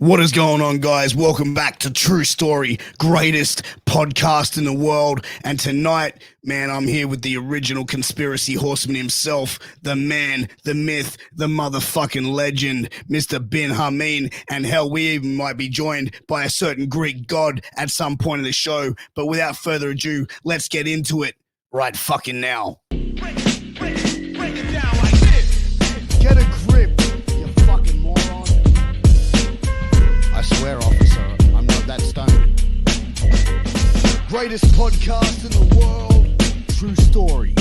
What is going on, guys? Welcome back to True Story, greatest podcast in the world. And tonight, man, I'm here with the original conspiracy horseman himself, the man, the myth, the motherfucking legend, Mr. Bin Hamin. And hell, we even might be joined by a certain Greek god at some point in the show. But without further ado, let's get into it right fucking now. Break it down like this. Get a grip, you fucking moron. I swear, officer, I'm not that stoned. Greatest podcast in the world, True Story.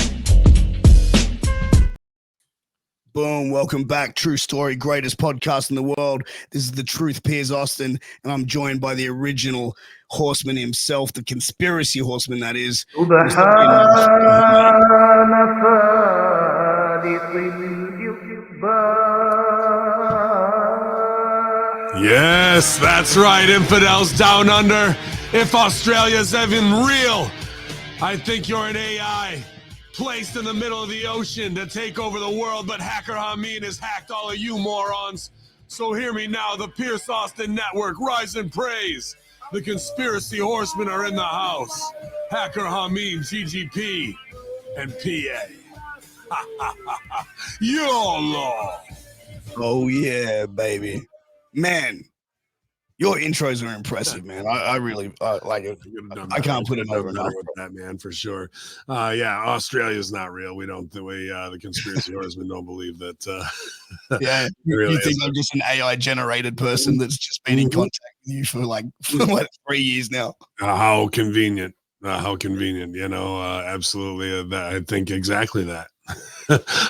Boom, welcome back, True Story, greatest podcast in the world. This is the Truth Piers Austin, and I'm joined by the original horseman himself, the conspiracy horseman, that is. Yes, that's right, infidels down under. If Australia's even real, I think you're an AI placed in the middle of the ocean to take over the world, but hacker Hamin has hacked all of you morons. So hear me now, the Piers Austin Network, rise and praise. The conspiracy horsemen are in the house. Hacker Hamin, GGP, and PA. YOLO! Oh, yeah, baby. Man, your intros are impressive, man. I really like it. I can't put it over and over. That, man, for sure. Yeah, Australia's not real. We don't, the conspiracy horsemen don't believe that. Yeah, really you think I'm just an AI generated person that's just been in contact with you for like 3 years now. How convenient. How convenient, absolutely. I think exactly that.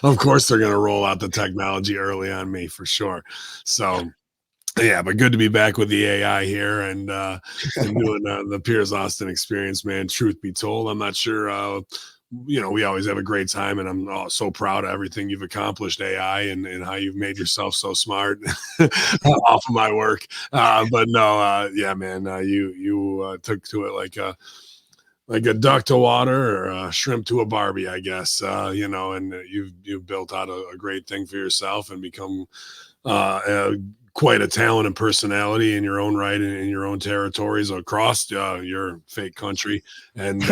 Of course, they're going to roll out the technology early on me for sure. So, yeah, but good to be back with the AI here and doing the Piers Austin experience, man. Truth be told, I'm not sure. We always have a great time, and I'm so proud of everything you've accomplished, AI, and how you've made yourself so smart off of my work. But no, yeah, man, you took to it like a duck to water or a shrimp to a Barbie, I guess. And you've built out a great thing for yourself and become quite a talent and personality in your own right and in your own territories across your fake country. And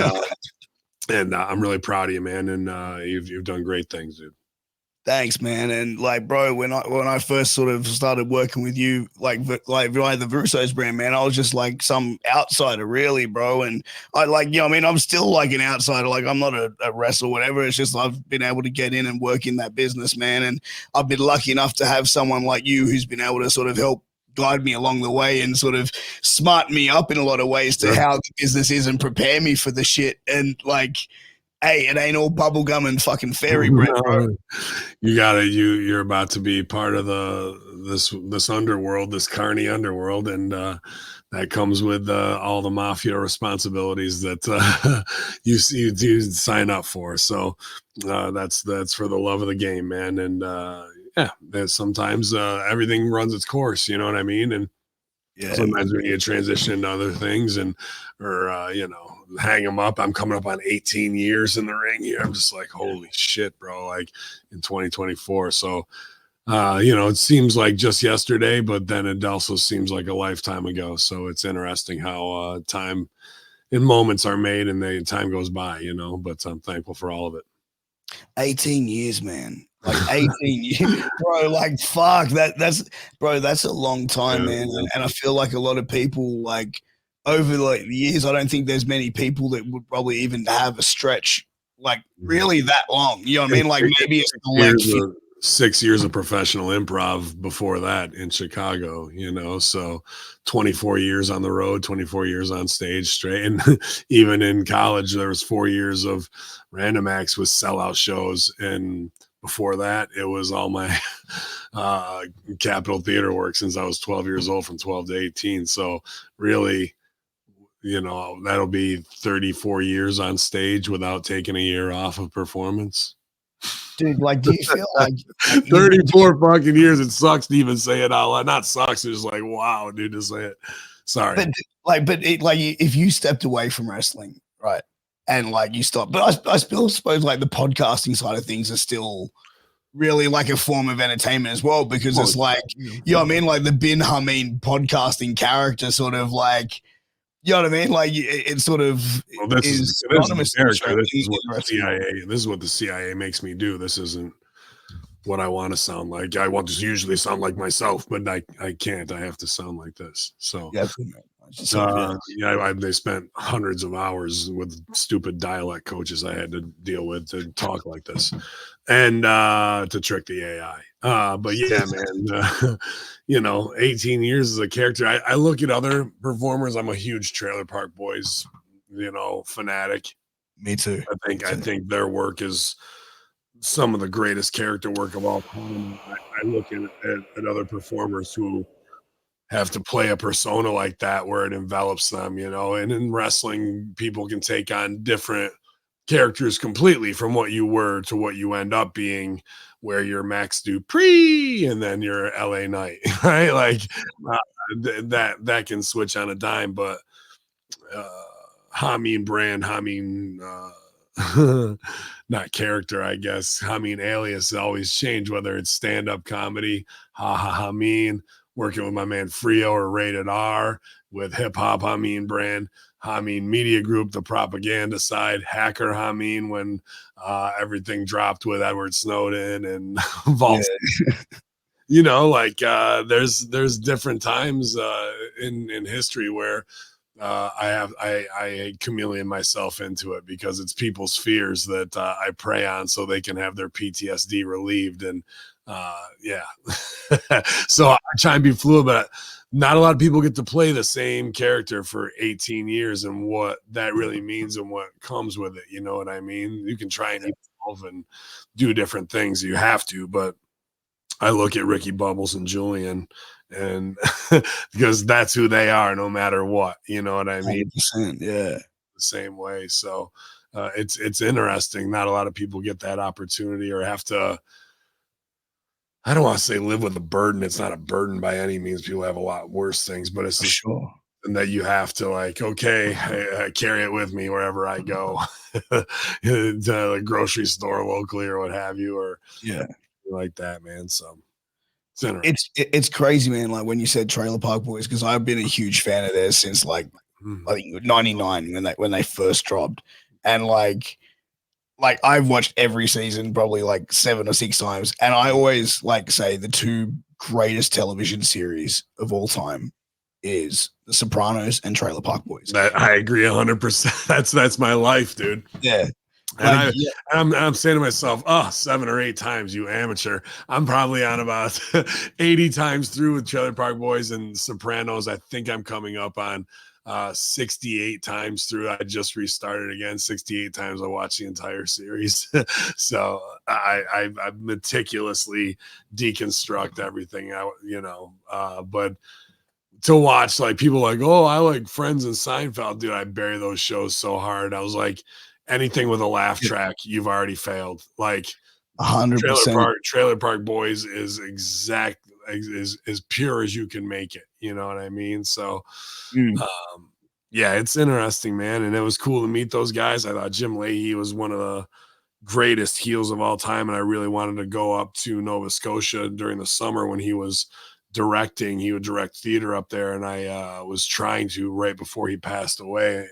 and I'm really proud of you, man. And you've done great things, dude. Thanks, man. And like, bro, when I first sort of started working with you, like via the Versos brand, man, I was just like some outsider, really, bro. And I I'm still like an outsider. Like, I'm not a wrestler, whatever. It's just I've been able to get in and work in that business, man. And I've been lucky enough to have someone like you who's been able to sort of help guide me along the way and sort of smart me up in a lot of ways to how the business is and prepare me for the shit. And like, hey, it ain't all bubblegum and fucking fairy bread, bro. You're about to be part of this underworld, this carny underworld, and that comes with all the mafia responsibilities that you do sign up for. So that's for the love of the game, man. And that sometimes everything runs its course. You know what I mean? And sometimes we need to transition into other things or hang them up. I'm coming up on 18 years in the ring here. I'm just like, holy shit, bro, like in 2024. So, it seems like just yesterday, but then it also seems like a lifetime ago. So it's interesting how time and moments are made and time goes by, but I'm thankful for all of it. 18 years, man. Like 18 years, bro. Like, fuck, that's a long time, man. And I feel like a lot of people, like, over like the years, I don't think there's many people that would probably even have a stretch like really that long. You know what I mean? Like maybe it's 6 years of professional improv before that in Chicago, so 24 years on the road, 24 years on stage straight. And even in college, there was 4 years of random acts with sellout shows. And before that, it was all my Capitol Theater work since I was 12 years old, from 12 to 18. So really, that'll be 34 years on stage without taking a year off of performance. Dude, like, do you feel like 34 fucking years? It sucks to even say it out loud. Not sucks. It's just like, wow, dude, to say it. Sorry. But if you stepped away from wrestling, right, and like you stopped, but I still suppose like the podcasting side of things are still really like a form of entertainment as well, because Well, it's like, you know what I mean? Like the Bin Hamin podcasting character sort of like, you know what I mean? Like it sort of well, is this is the synonymous character. This is what the interesting. CIA. This is what the CIA makes me do. This isn't what I want to sound like. I want to usually sound like myself, but I can't. I have to sound like this. So Yeah, good, man. Yourself, yeah. yeah, they spent hundreds of hours with stupid dialect coaches I had to deal with to talk like this, and to trick the AI. But yeah, man, 18 years as a character. I look at other performers. I'm a huge Trailer Park Boys, fanatic. Me too. I think their work is some of the greatest character work of all time. I look at other performers who have to play a persona like that where it envelops them, and in wrestling, people can take on different characters completely from what you were to what you end up being, where you're Max Dupree and then you're LA Knight, right? Like that can switch on a dime, but uh Hamin, not character, I guess. Alias always change, whether it's stand-up comedy, Hamin, working with my man Frio or Rated R, with hip hop Hamin brand, Hamin Media Group, the propaganda side, Hacker Hamin when everything dropped with Edward Snowden and Vault. There's different times in history where I chameleon myself into it because it's people's fears that I prey on so they can have their PTSD relieved. And yeah, so I try and be fluid, but not a lot of people get to play the same character for 18 years and what that really means and what comes with it. You know what I mean? You can try and evolve and do different things. You have to, but I look at Ricky Bubbles and Julian and because that's who they are no matter what, you know what I mean? 100%, yeah. The same way. So it's interesting. Not a lot of people get that opportunity or have to, I don't want to say live with a burden. It's not a burden by any means. People have a lot worse things, but it's just sure. and that you have to okay, I carry it with me wherever I go, to the grocery store locally or what have you, or like that, man. So it's crazy, man. Like when you said Trailer Park Boys, because I've been a huge fan of theirs since like I think '99 when they first dropped, and like I've watched every season probably like 7 or 6 times, and I always like say the two greatest television series of all time is The Sopranos and Trailer Park Boys. That I agree 100%. That's my life, dude. Yeah. And I'm saying to myself, 7 or 8 times, you amateur. I'm probably on about 80 times through with Trailer Park Boys and Sopranos. I think I'm coming up on 68 times through. I just restarted again. 68 times I watched the entire series. So I meticulously deconstruct everything. But to watch like people like, oh, I like Friends and Seinfeld, dude. I bury those shows so hard. I was like, anything with a laugh track, you've already failed. Like 100%. Trailer Park Boys is as pure as you can make it. You know what I mean? So, yeah, it's interesting, man. And it was cool to meet those guys. I thought Jim Leahy was one of the greatest heels of all time. And I really wanted to go up to Nova Scotia during the summer when he was directing. He would direct theater up there. And I was trying to, right before he passed away,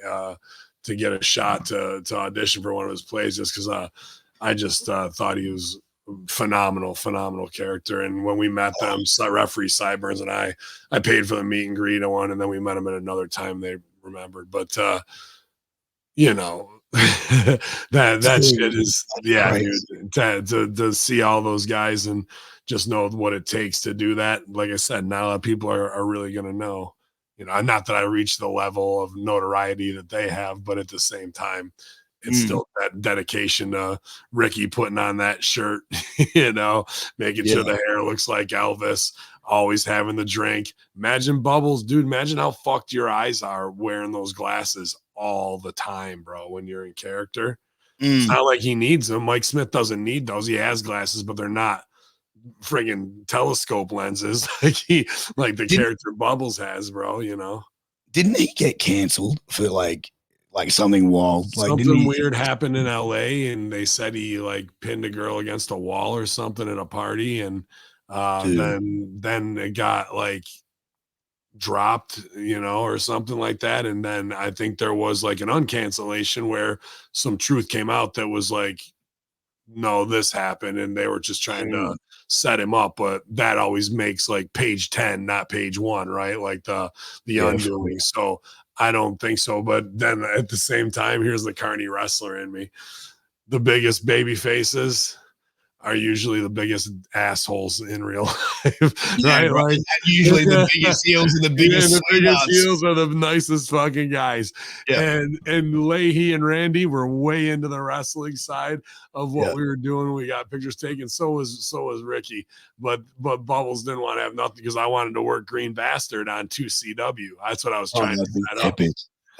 to get a shot to audition for one of his plays just because I just thought he was phenomenal character. And when we met them, referee Sideburns and I paid for the meet and greet one, and then we met him at another time they remembered. But that shit is dude, to see all those guys and just know what it takes to do that. Like I said, not a lot of people are really gonna know. Not that I reached the level of notoriety that they have, but at the same time, it's still that dedication to Ricky putting on that shirt, making sure the hair looks like Elvis, always having the drink. Imagine Bubbles, dude. Imagine how fucked your eyes are wearing those glasses all the time, bro, when you're in character. It's not like he needs them. Mike Smith doesn't need those. He has glasses, but they're not friggin' telescope lenses like the character Bubbles has, bro. Didn't he get canceled for like like something wild. Like Something weird happened in LA, and they said he like pinned a girl against a wall or something at a party, and Dude. then it got like dropped, or something like that. And then I think there was like an uncancellation where some truth came out that was like, no, this happened, and they were just trying to set him up. But that always makes like page 10, not page 1, right? Like the undoing. So I don't think so. But then at the same time, here's the carny wrestler in me. The biggest baby faces are usually the biggest assholes in real life, Yeah, right? Like usually the biggest heels are the biggest the biggest sweethearts. heels are the nicest fucking guys. Yeah. And Leahy and Randy were way into the wrestling side of what Yeah. we were doing. We got pictures taken. So was Ricky, but Bubbles didn't want to have nothing because I wanted to work Green Bastard on 2CW. That's what I was trying to set up. That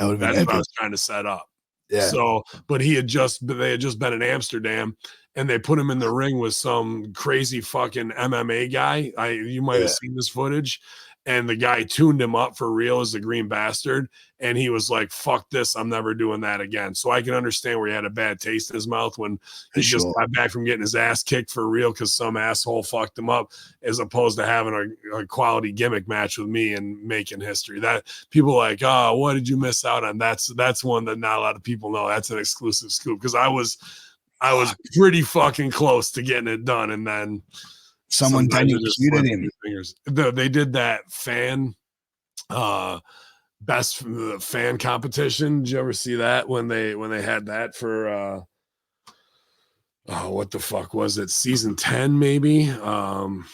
would have been That's epic. what I was trying to set up. Yeah. So, but they had just been in Amsterdam, and they put him in the ring with some crazy fucking MMA guy. You might have seen this footage, and the guy tuned him up for real as the Green Bastard, and he was like, "Fuck this, I'm never doing that again." So I can understand where he had a bad taste in his mouth when he just got back from getting his ass kicked for real because some asshole fucked him up, as opposed to having a quality gimmick match with me and making history. That people like, oh, what did you miss out on? That's one that not a lot of people know. That's an exclusive scoop because I was pretty fucking close to getting it done, and then someone Daniel cued him. They did that fan best fan competition. Did you ever see that when they had that for what the fuck was it? Season 10 maybe? And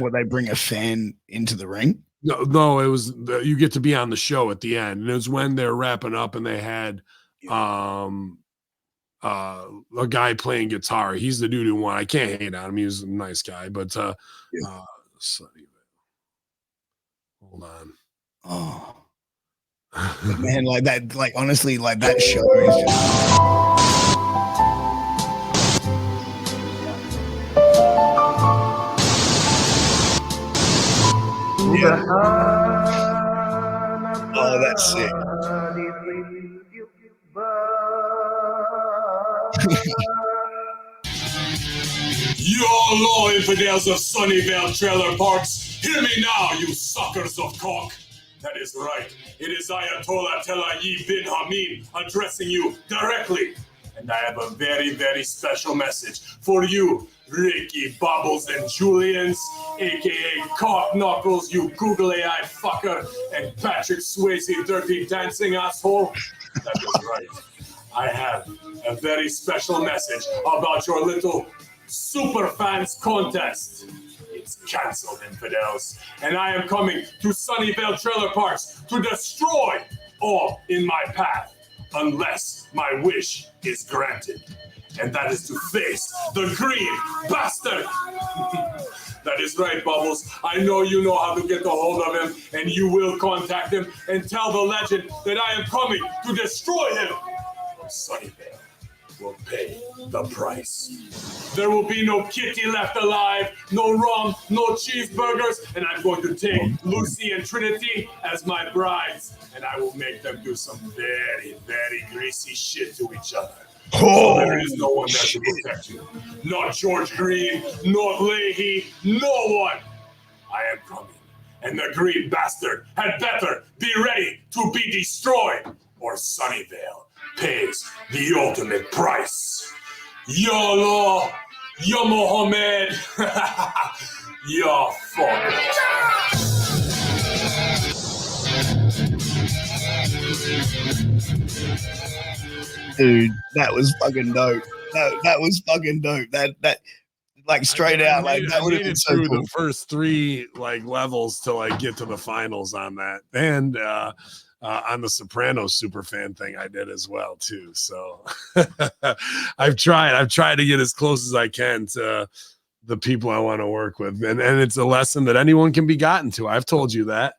would they bring a fan into the ring? No, it was you get to be on the show at the end. And it was when they're wrapping up and they had a guy playing guitar. He's the dude who won. I can't hate on him. He was a nice guy, but hold on. Oh man, like that, like honestly, like that show is just oh, that's sick. You all law infidels of Sunnyvale Trailer Parks, hear me now, you suckers of cock. That is right. It is Ayatollah Telayi bin Hamin addressing you directly. And I have a very, very special message for you, Ricky, Bubbles, and Julians, a.k.a. Cock Knuckles, you googly-eyed fucker, and Patrick Swayze, dirty dancing asshole. That is right. I have a very special message about your little super fans contest. It's cancelled, infidels, and I am coming to Sunnyvale Trailer Parks to destroy all in my path, unless my wish is granted, and that is to face the Green Bastard. That is right, Bubbles. I know you know how to get a hold of him, and you will contact him and tell the legend that I am coming to destroy him. Sunnyvale will pay the price. There will be no kitty left alive, no rum, no cheeseburgers, and I'm going to take Lucy and Trinity as my brides, and I will make them do some very, very greasy shit to each other. So there is no one there to protect you. Not George Green, not Leahy, no one. I am coming, and the Green Bastard had better be ready to be destroyed, or Sunnyvale pays the ultimate price. YOLO, Ya Mohammed, Ya fucker. Dude, that was fucking dope. That was fucking dope. That like straight out, like that would have been so cool. The first 3 like levels to like get to the finals on that, and on the Sopranos super fan thing I did as well too. So I've tried to get as close as I can to the people I want to work with, and it's a lesson that anyone can be gotten to. I've told you that.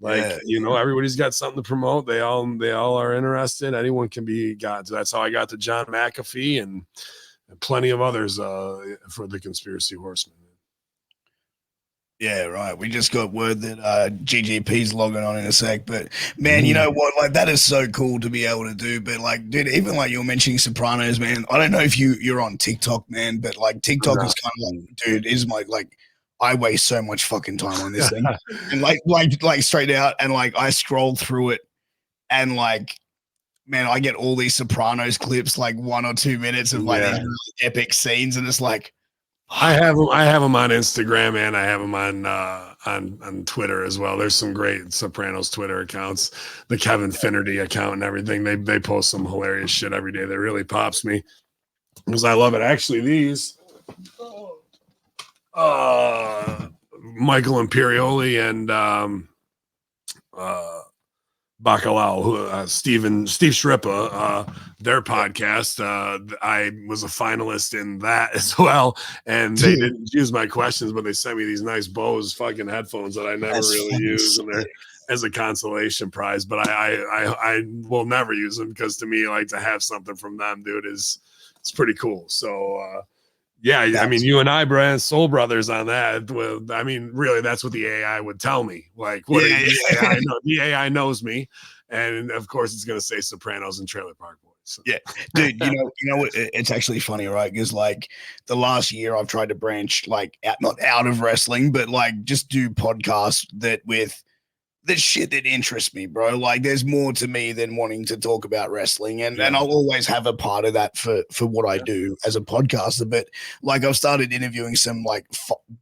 Like, everybody's got something to promote. They all are interested. Anyone can be gotten to. That's how I got to John McAfee and plenty of others for the Conspiracy Horsemen. Yeah, right. We just got word that GGP's logging on in a sec. But man, you know what? Like that is so cool to be able to do. But like, dude, even like you were mentioning Sopranos, man. I don't know if you're on TikTok, man, but like TikTok is kind of like, dude, is my like I waste so much fucking time on this thing. And like straight out and like I scroll through it and like man, I get all these Sopranos clips, like 1 or 2 minutes of like these really epic scenes, and it's like I have them. I have them on Instagram and I have them on Twitter as well. There's some great Sopranos Twitter accounts, the Kevin Finnerty account and everything. They post some hilarious shit every day that really pops me because I love it. Actually, these Michael Imperioli and Bacalao, Steve Shrippa, their podcast. I was a finalist in that as well, and they didn't use my questions, but they sent me these nice Bose fucking headphones that I never really use, and they're as a consolation prize. But I will never use them because to me, like to have something from them, dude, it's pretty cool. So. Yeah, I mean, you and I, Brian, soul brothers on that. Well, I mean, really, that's what the AI would tell me. Like, what the AI knows me, and of course, it's going to say Sopranos and Trailer Park Boys. So. Yeah, dude, you know what? It's actually funny, right? Because like the last year, I've tried to branch like not out of wrestling, but like just do podcasts that with the shit that interests me, bro. Like there's more to me than wanting to talk about wrestling. And I'll always have a part of that for what I do as a podcaster. But like I've started interviewing some like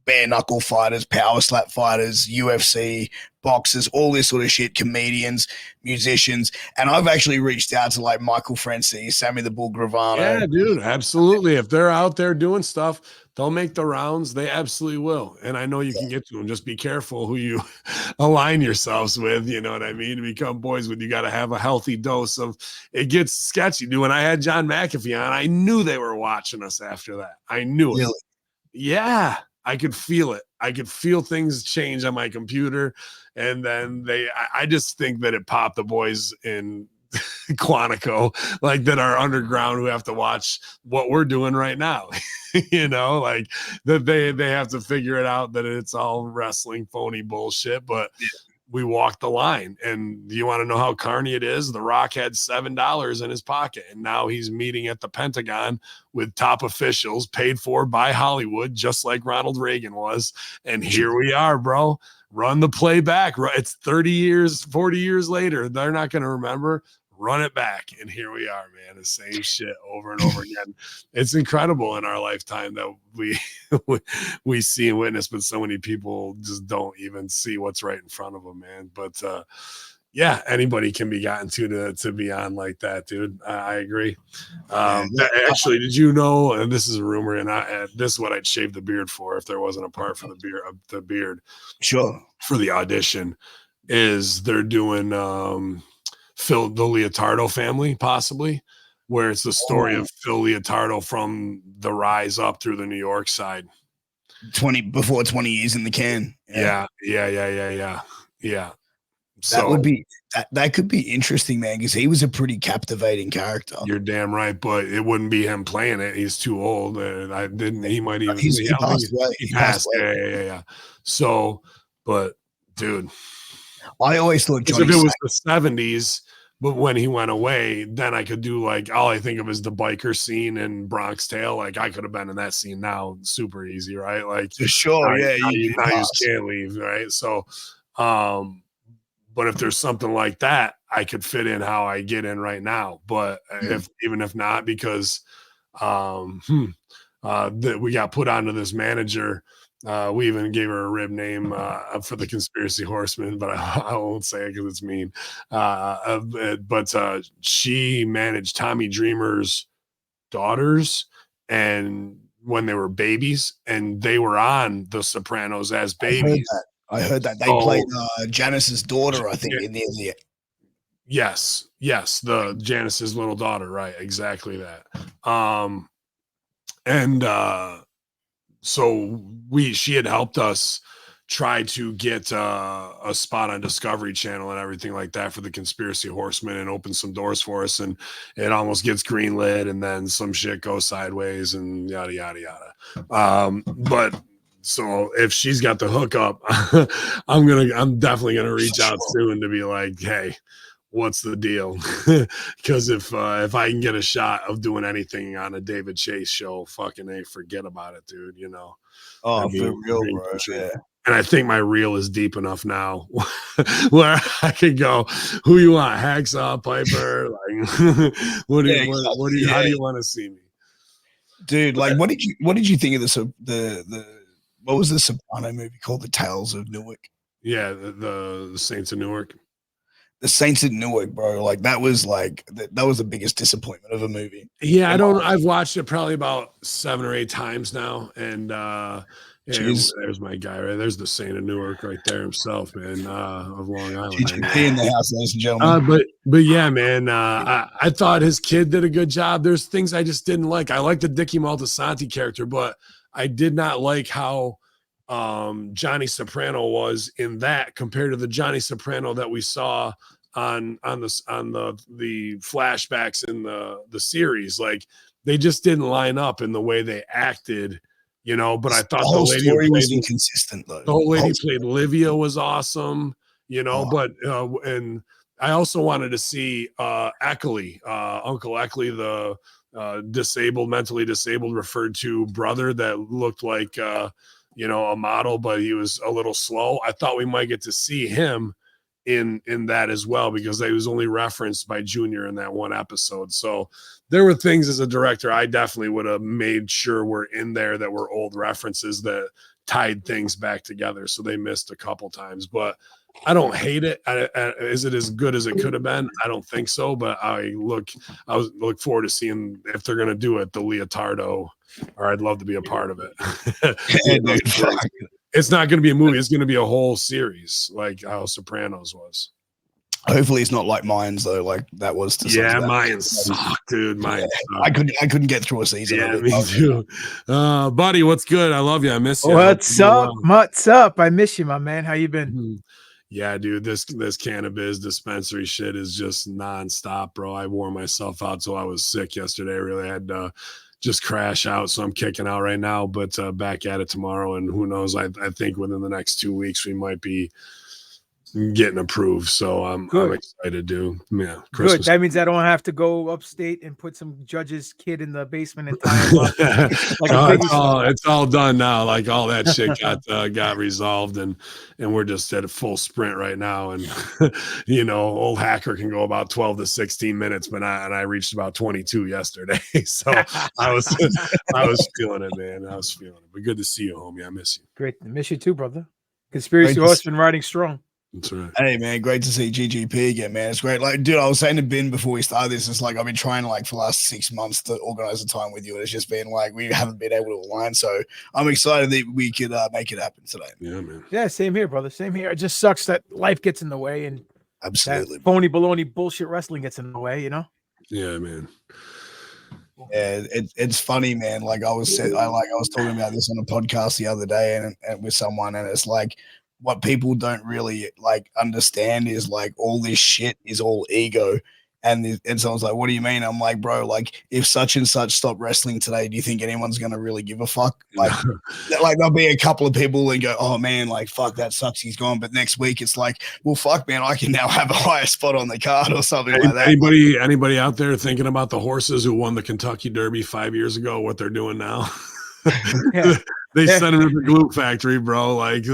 bare knuckle fighters, power slap fighters, UFC, boxers, all this sort of shit, comedians, musicians. And I've actually reached out to like Michael Francis, Sammy the Bull Gravano. Yeah, dude, absolutely. If they're out there doing stuff, they'll make the rounds. They absolutely will. And I know you can get to them. Just be careful who you align yourselves with. You know what I mean? To become boys with, you got to have a healthy dose of it. Gets sketchy. Dude, when I had John McAfee on, I knew they were watching us after that. I knew it. Yeah, I could feel it. I could feel things change on my computer. And then I just think that it popped the boys in Quantico, like that are underground who have to watch what we're doing right now. You know, like that they have to figure it out that it's all wrestling phony bullshit, but we walked the line. And you want to know how carny it is? The Rock had $7 in his pocket, and now he's meeting at the Pentagon with top officials paid for by Hollywood, just like Ronald Reagan was. And here we are, bro. Run the play back. It's 30 years, 40 years later. They're not going to remember. Run it back. And here we are, man. The same shit over and over again. It's incredible in our lifetime that we see and witness, but so many people just don't even see what's right in front of them, man. But yeah, anybody can be gotten to be on like that, dude. I agree. Actually, did you know, and this is a rumor, and this is what I'd shave the beard for if there wasn't a part for the beard. Sure. For the audition, is they're doing Phil, the Leotardo family, possibly, where it's the story of Phil Leotardo from the rise up through the New York side. 20 years in the can. Yeah. So that would be that could be interesting, man, because he was a pretty captivating character. You're damn right, but it wouldn't be him playing it. He's too old. He might even he passed away. He passed. Yeah. So, but dude, I always thought if it was the 70s, but when he went away, then I could do like all I think of is the biker scene in Bronx Tale. Like I could have been in that scene now, super easy, right? Like for sure, you can't leave, right? So, but if there's something like that, I could fit in how I get in right now. But if not, because we got put onto this manager. We even gave her a rib name for the Conspiracy Horsemen, but I won't say it because it's mean. But she managed Tommy Dreamer's daughters, and when they were babies, and they were on The Sopranos as babies. I heard that they played Janice's daughter, I think, in the Yes, the Janice's little daughter, right? Exactly that. So she had helped us try to get a spot on Discovery Channel and everything like that for the Conspiracy Horsemen, and open some doors for us, and it almost gets greenlit, and then some shit goes sideways, and yada yada yada. But So if she's got the hookup, I'm definitely gonna reach out soon to be like, hey, what's the deal? Because if I can get a shot of doing anything on a David Chase show, fucking hey, forget about it, dude. You know. Oh, I for mean, real, dream bro. come true. Yeah. And I think my reel is deep enough now where I could go, who you want, Hacksaw, Piper? Like, what do Yeah, you how do you want to see me? dude. Like, what did you think of the what was the Soprano movie called? The Tales of Newark. Yeah, the Saints of Newark. The Saints of Newark, bro. Like that was the biggest disappointment of a movie. Yeah, I've watched it probably about 7 or 8 times now, and there's my guy right there's the Saint of Newark right there himself, man, of Long Island. GGP in the house, ladies and gentlemen. But yeah, man, I thought his kid did a good job. There's things I just didn't like. I like the Dickie Moltisanti character, but I did not like how Johnny Soprano was in that compared to the Johnny Soprano that we saw on the flashbacks in the series. Like they just didn't line up in the way they acted, you know. But I thought the lady story who was played inconsistent though. the whole lady who played Livia was awesome, you know. Oh. But and I also wanted to see Eckley, Uncle Eckley, the mentally disabled, referred to brother that looked like you know, a model, but he was a little slow. I thought we might get to see him in that as well, because he was only referenced by Junior in that one episode. So there were things as a director I definitely would have made sure were in there that were old references that tied things back together. So they missed a couple times, but I don't hate it. Is it as good as it could have been? I don't think so, but I look forward to seeing if they're going to do it, the Leotardo, or I'd love to be a part of it. It's not going to be a movie. It's going to be a whole series, like how Sopranos was. Hopefully, it's not like Mayans though. Like that was. Mayans suck, dude. Mayans suck. I couldn't get through a season. Yeah, me too. Buddy, what's good? I love you. I miss you. What's up? What's up? I miss you, my man. How you been? Yeah, dude, this cannabis dispensary shit is just nonstop, bro. I wore myself out till I was sick yesterday. I really had to just crash out, so I'm kicking out right now, but back at it tomorrow. And who knows? I think within the next 2 weeks we might be getting approved. So I'm excited, dude. Yeah, Christmas. Good. That means I don't have to go upstate and put some judge's kid in the basement and tie him up. It's all done now. Like all that shit got resolved, and we're just at a full sprint right now. And you know, old hacker can go about 12 to 16 minutes, but I reached about 22 yesterday. So I was feeling it, man. I was feeling it. But good to see you, homie. I miss you. Great. I miss you too, brother. Conspiracy Horse been riding strong. That's right. Hey man, great to see GGP again, man. It's great. Like, dude, I was saying to Ben before we started this, it's like I've been trying like for the last 6 months to organize a time with you, and it's just been like we haven't been able to align. So I'm excited that we could make it happen today. Yeah, man. Yeah, same here, brother. Same here. It just sucks that life gets in the way and absolutely that phony baloney bullshit wrestling gets in the way, you know? Yeah, man. Yeah, it's funny, man. Like I was talking about this on a podcast the other day and with someone, and it's like what people don't really like understand is like all this shit is all ego. And someone's like, what do you mean? I'm like, bro, like if such and such stop wrestling today, do you think anyone's going to really give a fuck? Like, like there'll be a couple of people and go, oh man, like, fuck, that sucks. He's gone. But next week it's like, well, fuck, man, I can now have a higher spot on the card or something like that. Anybody out there thinking about the horses who won the Kentucky Derby 5 years ago, what they're doing now? Yeah. They sent him to the glue factory, bro. Like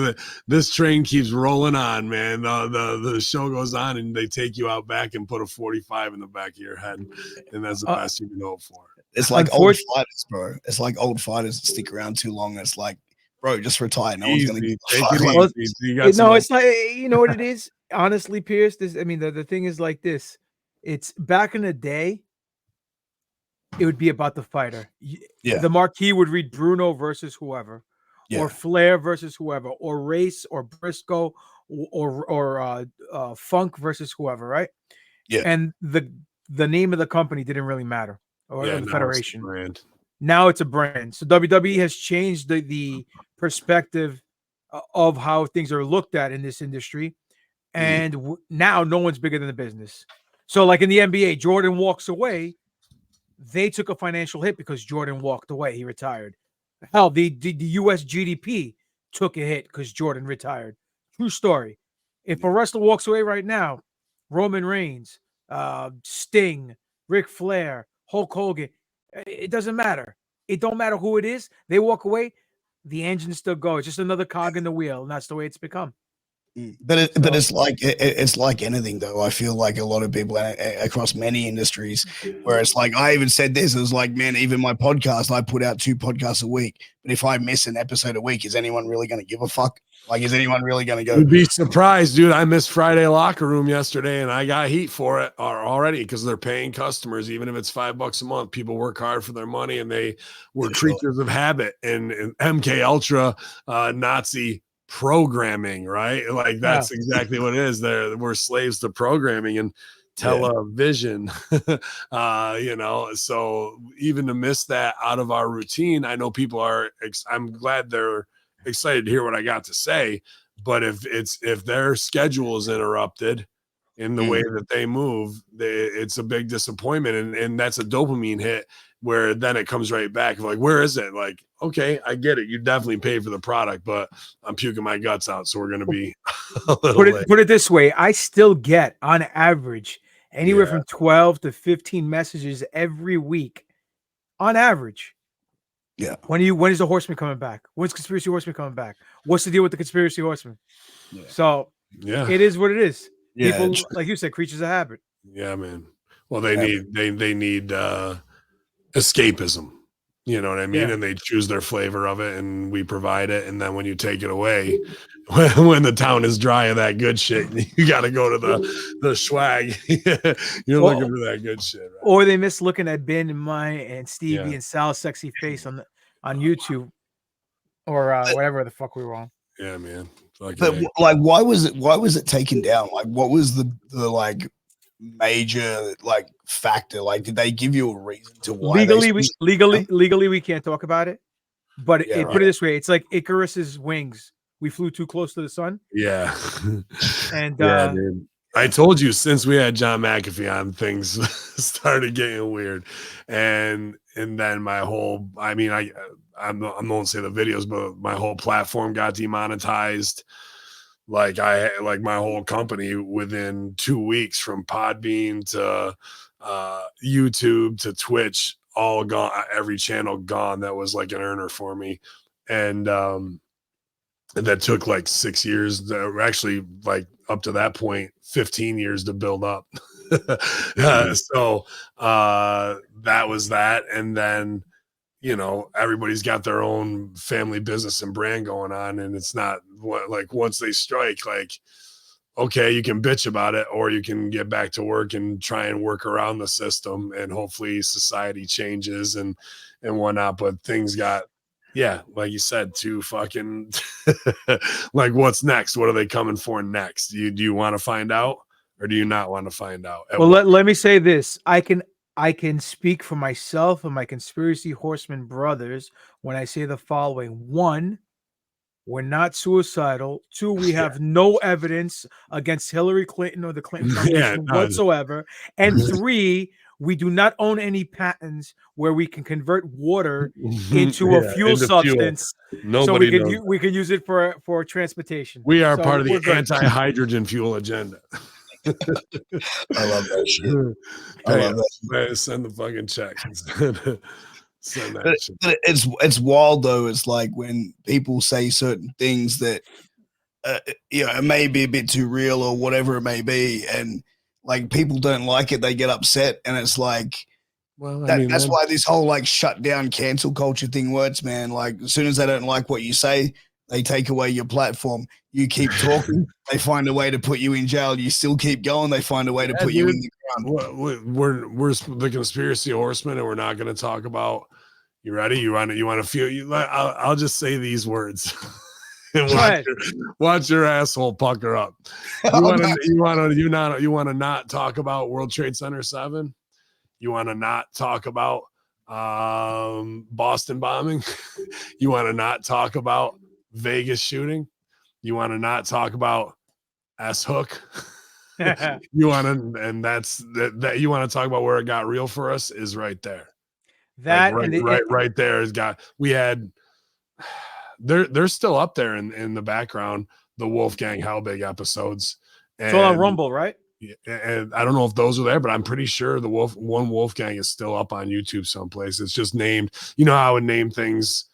this train keeps rolling on, man. The show goes on, and they take you out back and put a 45 in the back of your head, and that's the best you can hope for. It's like old fighters, bro. It's like old fighters that stick around too long. It's like, bro, just retire. No one's gonna give a fuck. No, it's like, you know what it is. Honestly, Pierce. The thing is like this. It's back in the day. It would be about the fighter. Yeah. The marquee would read Bruno versus whoever, or Flair versus whoever, or Race or Briscoe, or Funk versus whoever, right? Yeah. And the name of the company didn't really matter, or the federation. Now it's a brand. So WWE has changed the perspective of how things are looked at in this industry, and now no one's bigger than the business. So, like in the NBA, Jordan walks away. They took a financial hit because Jordan walked away. He retired. Hell, the U.S. GDP took a hit because Jordan retired. True story. If a wrestler walks away right now, Roman Reigns, Sting, Ric Flair, Hulk Hogan, it doesn't matter. It don't matter who it is. They walk away, the engine still goes. It's just another cog in the wheel, and that's the way it's become. But So it's like it's like anything though. I feel like a lot of people across many industries, where it's like I even said this. It was like, man, even my podcast, I put out 2 podcasts a week. But if I miss an episode a week, is anyone really going to give a fuck? Like, is anyone really going to go? You'd be surprised, dude. I missed Friday Locker Room yesterday, and I got heat for it already because they're paying customers, even if it's $5 a month. People work hard for their money, and they were creatures of habit. And MK Ultra Nazi programming, right? Like that's exactly what it is. We're slaves to programming and television. So even to miss that out of our routine, I know people are. I'm glad they're excited to hear what I got to say, but if their schedule is interrupted in the way that they move, it's a big disappointment, and that's a dopamine hit where then it comes right back. Like, where is it? Like, okay, I get it. You definitely paid for the product, but I'm puking my guts out, so we're going to be a little late. Put it this way, I still get on average anywhere from 12 to 15 messages every week on average. Yeah. When is the Horseman coming back? When's Conspiracy Horseman coming back? What's the deal with the Conspiracy Horseman? Yeah. So it is what it is. Yeah, People, like you said, creatures of habit. Yeah, man. Well, they need escapism. You know what I mean? Yeah. And they choose their flavor of it, and we provide it. And then when you take it away, when the town is dry of that good shit, you got to go to the swag. You're looking for that good shit, right? Or they miss looking at Ben and Maya and Stevie and Sal's sexy face on YouTube or whatever the fuck we were on. Yeah, man. But like, why was it taken down? Like, what was the like major like factor? Like, did they give you a reason to why? Legally we can't talk about it. But put it this way, it's like Icarus's wings. We flew too close to the sun. Yeah. And dude. I told you since we had John McAfee on, things started getting weird, and then my whole, I mean, I'm not going to say the videos, but my whole platform got demonetized. Like my whole company within 2 weeks, from Podbean to YouTube to Twitch, all gone. Every channel gone that was like an earner for me, and that took like 6 years. Actually, like up to that point, 15 years to build up. So that was that, and then everybody's got their own family business and brand going on, and it's not like once they strike, like, okay, you can bitch about it, or you can get back to work and try and work around the system, and hopefully society changes and whatnot. But things got, like you said, too fucking like, what's next? What are they coming for next? Do you want to find out, or do you not want to find out? Well, let me say this. I can speak for myself and my Conspiracy Horseman brothers when I say the following. 1, we're not suicidal. 2, we have no evidence against Hillary Clinton or the Clinton Foundation whatsoever. And 3, we do not own any patents where we can convert water into a fuel substance. Nobody so we can use it for transportation. We are part of the anti-hydrogen fuel agenda. I love that shit. I love that shit. Man, send the fucking check. Send that but shit. It's wild though. It's like when people say certain things that it may be a bit too real or whatever it may be, and like people don't like it, they get upset, and it's like, well, that's why this whole like shut down cancel culture thing works, man. Like, as soon as they don't like what you say, they take away your platform. You keep talking, they find a way to put you in jail. You still keep going, they find a way to put you in the ground. We're the Conspiracy Horsemen, and we're not going to talk about. You ready? You want to feel? I'll just say these words. And watch your asshole pucker up. You want to not talk about World Trade Center 7? You want to not talk about Boston bombing? You want to not talk about Vegas shooting? You want to not talk about S Hook? You want to, and that's that you want to talk about where it got real for us is right there. That like right there has got. We had they're still up there in the background. The Wolfgang Hellbig episodes. It's all on And Rumble, right? and I don't know if those are there, but I'm pretty sure the Wolfgang is still up on YouTube someplace. It's just named, you know how I would name things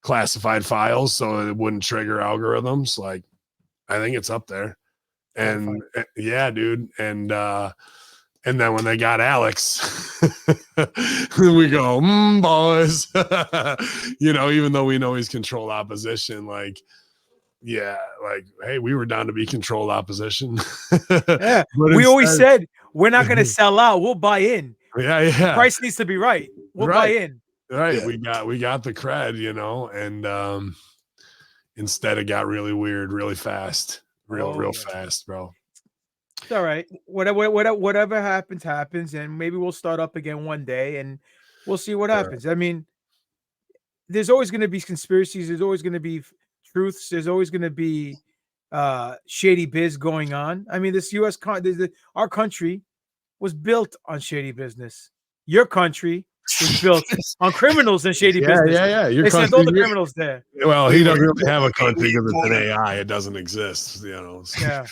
classified files so it wouldn't trigger algorithms. Like, I think it's up there. And yeah, dude. And then when they got Alex, we go, boys, you know, even though we know he's controlled opposition, like, yeah, like, hey, we were down to be controlled opposition. Yeah, But we always instead- said we're not going to sell out. We'll buy in. yeah, The yeah, price needs to be right. We'll buy in. right. Yeah. We got the cred, you know, and instead it got really weird, really fast, real fast, bro. It's all right. Whatever happens, and maybe we'll start up again one day, and we'll see what happens. I mean, there's always going to be conspiracies. There's always going to be truths. There's always going to be shady biz going on. I mean, this U.S. Our country was built on shady business. Your country was built on criminals and shady business. Yeah. They sent all the criminals there. Well, he doesn't really have a country because it's an AI. It doesn't exist, you know. So. Yeah.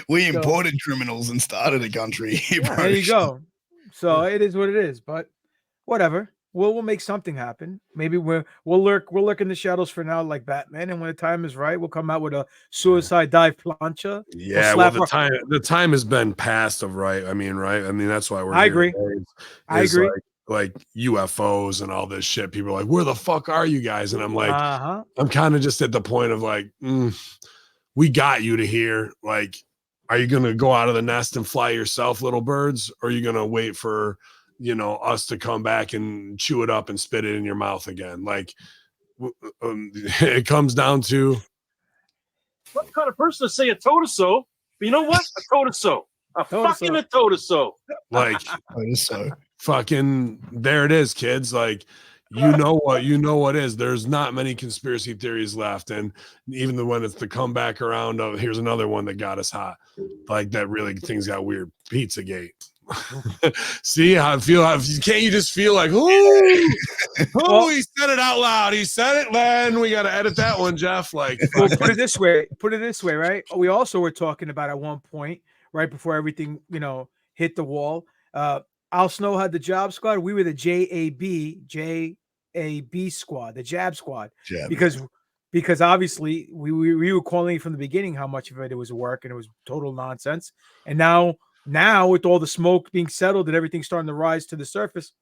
We imported criminals and started a country. Yeah, there you go. So it is what it is, but whatever. We'll make something happen. Maybe we'll lurk in the shadows for now, like Batman. And when the time is right, we'll come out with a suicide dive plancha. Yeah, well, the time has been past of right. I mean, that's why we're. I agree. I agree. Like UFOs and all this shit. People are like, where the fuck are you guys? And I'm like, I'm kind of just at the point of like, we got you to here. Like, are you gonna go out of the nest and fly yourself, little birds, or are you gonna wait for, you know, us to come back and chew it up and spit it in your mouth again? Like, it comes down to what kind of person to say a toe-to-so? But you know what? A toe-to-so. Fucking a toe-to-so. Like, so fucking there it is, kids. Like, you know what is. There's not many conspiracy theories left, and even the one that's the comeback around of here's another one that got us hot. Like that really things got weird. Pizzagate. See how I feel? Can't you just feel like, oh, he said it out loud. He said it, Len. We got to edit that one, Jeff. Like, well, put it this way, right? We also were talking about at one point, right before everything, you know, hit the wall. Al Snow had the job squad. We were the JAB squad, the jab squad, because obviously we were calling from the beginning how much of it was work and it was total nonsense. And now with all the smoke being settled and everything starting to rise to the surface,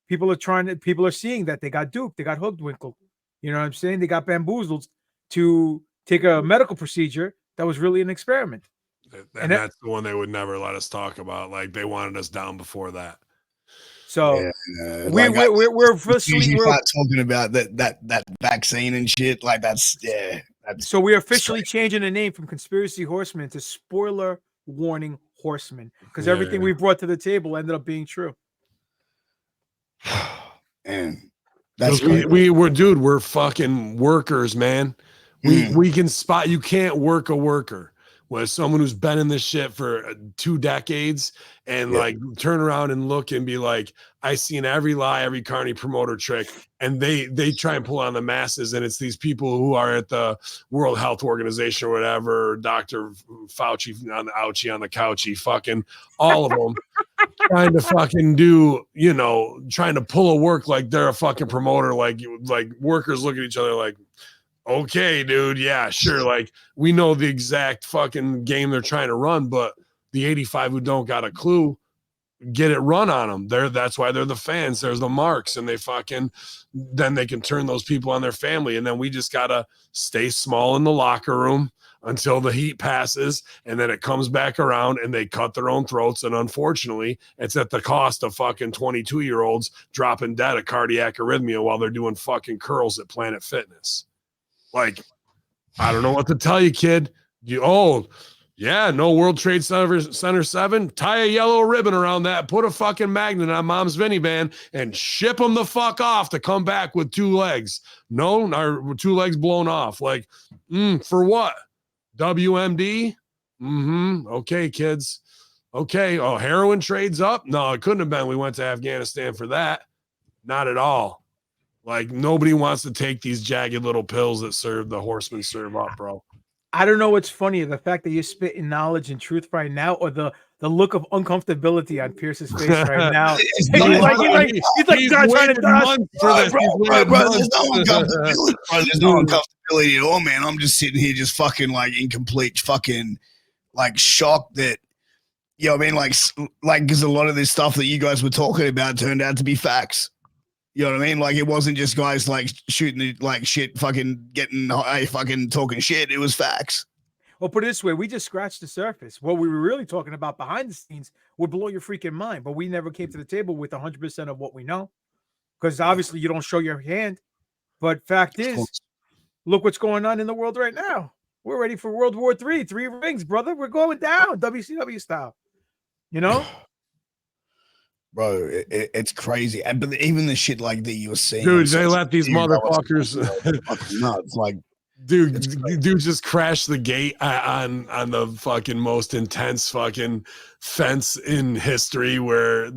people are seeing that they got duped, they got hoodwinkled. You know what I'm saying? They got bamboozled to take a medical procedure that was really an experiment. And that's the one they would never let us talk about. Like they wanted us down before that. So we're officially talking about that vaccine and shit. Like that's so we're officially changing the name from Conspiracy Horsemen to Spoiler Warning Horsemen, because everything we brought to the table ended up being true. And that's we're fucking workers, man. We can spot. You can't work a worker. Was someone who's been in this shit for 2 decades and like turn around and look and be like, I seen every lie, every carny promoter trick, and they try and pull on the masses, and it's these people who are at the World Health Organization or whatever, Dr. Fauci on the ouchie on the couchy, fucking all of them trying to fucking do, you know, trying to pull a work like they're a fucking promoter, like workers look at each other like, okay, dude. Yeah, sure. Like we know the exact fucking game they're trying to run, but the 85 who don't got a clue get it run on them. That's why they're the fans. There's the marks, and then they can turn those people on their family. And then we just got to stay small in the locker room until the heat passes. And then it comes back around and they cut their own throats. And unfortunately, it's at the cost of fucking 22-year-olds dropping dead of cardiac arrhythmia while they're doing fucking curls at Planet Fitness. Like, I don't know what to tell you, kid. No World Trade Center 7. Tie a yellow ribbon around that. Put a fucking magnet on mom's minivan and ship them the fuck off to come back with 2 legs. No, or 2 legs blown off. Like, for what? WMD? Okay, kids. Okay. Oh, heroin trades up? No, it couldn't have been. We went to Afghanistan for that. Not at all. Like nobody wants to take these jagged little pills that the horsemen serve up, bro. I don't know what's funnier, the fact that you're spitting knowledge and truth right now, or the look of uncomfortability on Pierce's face right now. It's he's not- like God trying to waited dodge. months for this. Bro, He's bro, waited bro, months. there's no uncomfortability. Bro, there's no uncomfortability at all, man. I'm just sitting here, just fucking like in complete fucking like shock that, you know what I mean? Like, because a lot of this stuff that you guys were talking about turned out to be facts. You know what I mean? Like, it wasn't just guys like shooting like shit, fucking getting high, fucking talking shit. It was facts. Well, put it this way, we just scratched the surface. What we were really talking about behind the scenes would blow your freaking mind, but we never came to the table with 100% of what we know, because obviously you don't show your hand. But fact is, look what's going on in the world right now. We're ready for World War III, 3 rings, brother. We're going down, WCW style. You know? Bro, it's crazy. But even the shit like that you were seeing, Dude, they let these motherfuckers. nuts. Like, dude just crashed the gate on the fucking most intense fucking fence in history, where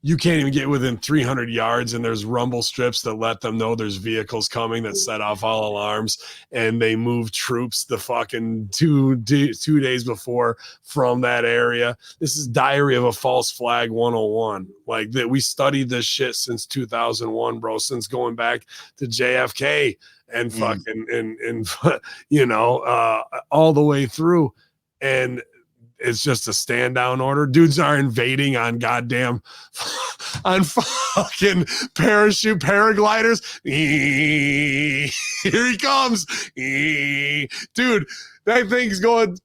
you can't even get within 300 yards, and there's rumble strips that let them know there's vehicles coming that set off all alarms, and they move troops the fucking 2 days before from that area. This is Diary of a False Flag 101. Like, that we studied this shit since 2001, bro, since going back to JFK and fucking and you know, all the way through. And it's just a stand down order. Dudes are invading on goddamn on fucking parachute paragliders. Here he comes. Dude, that thing's going.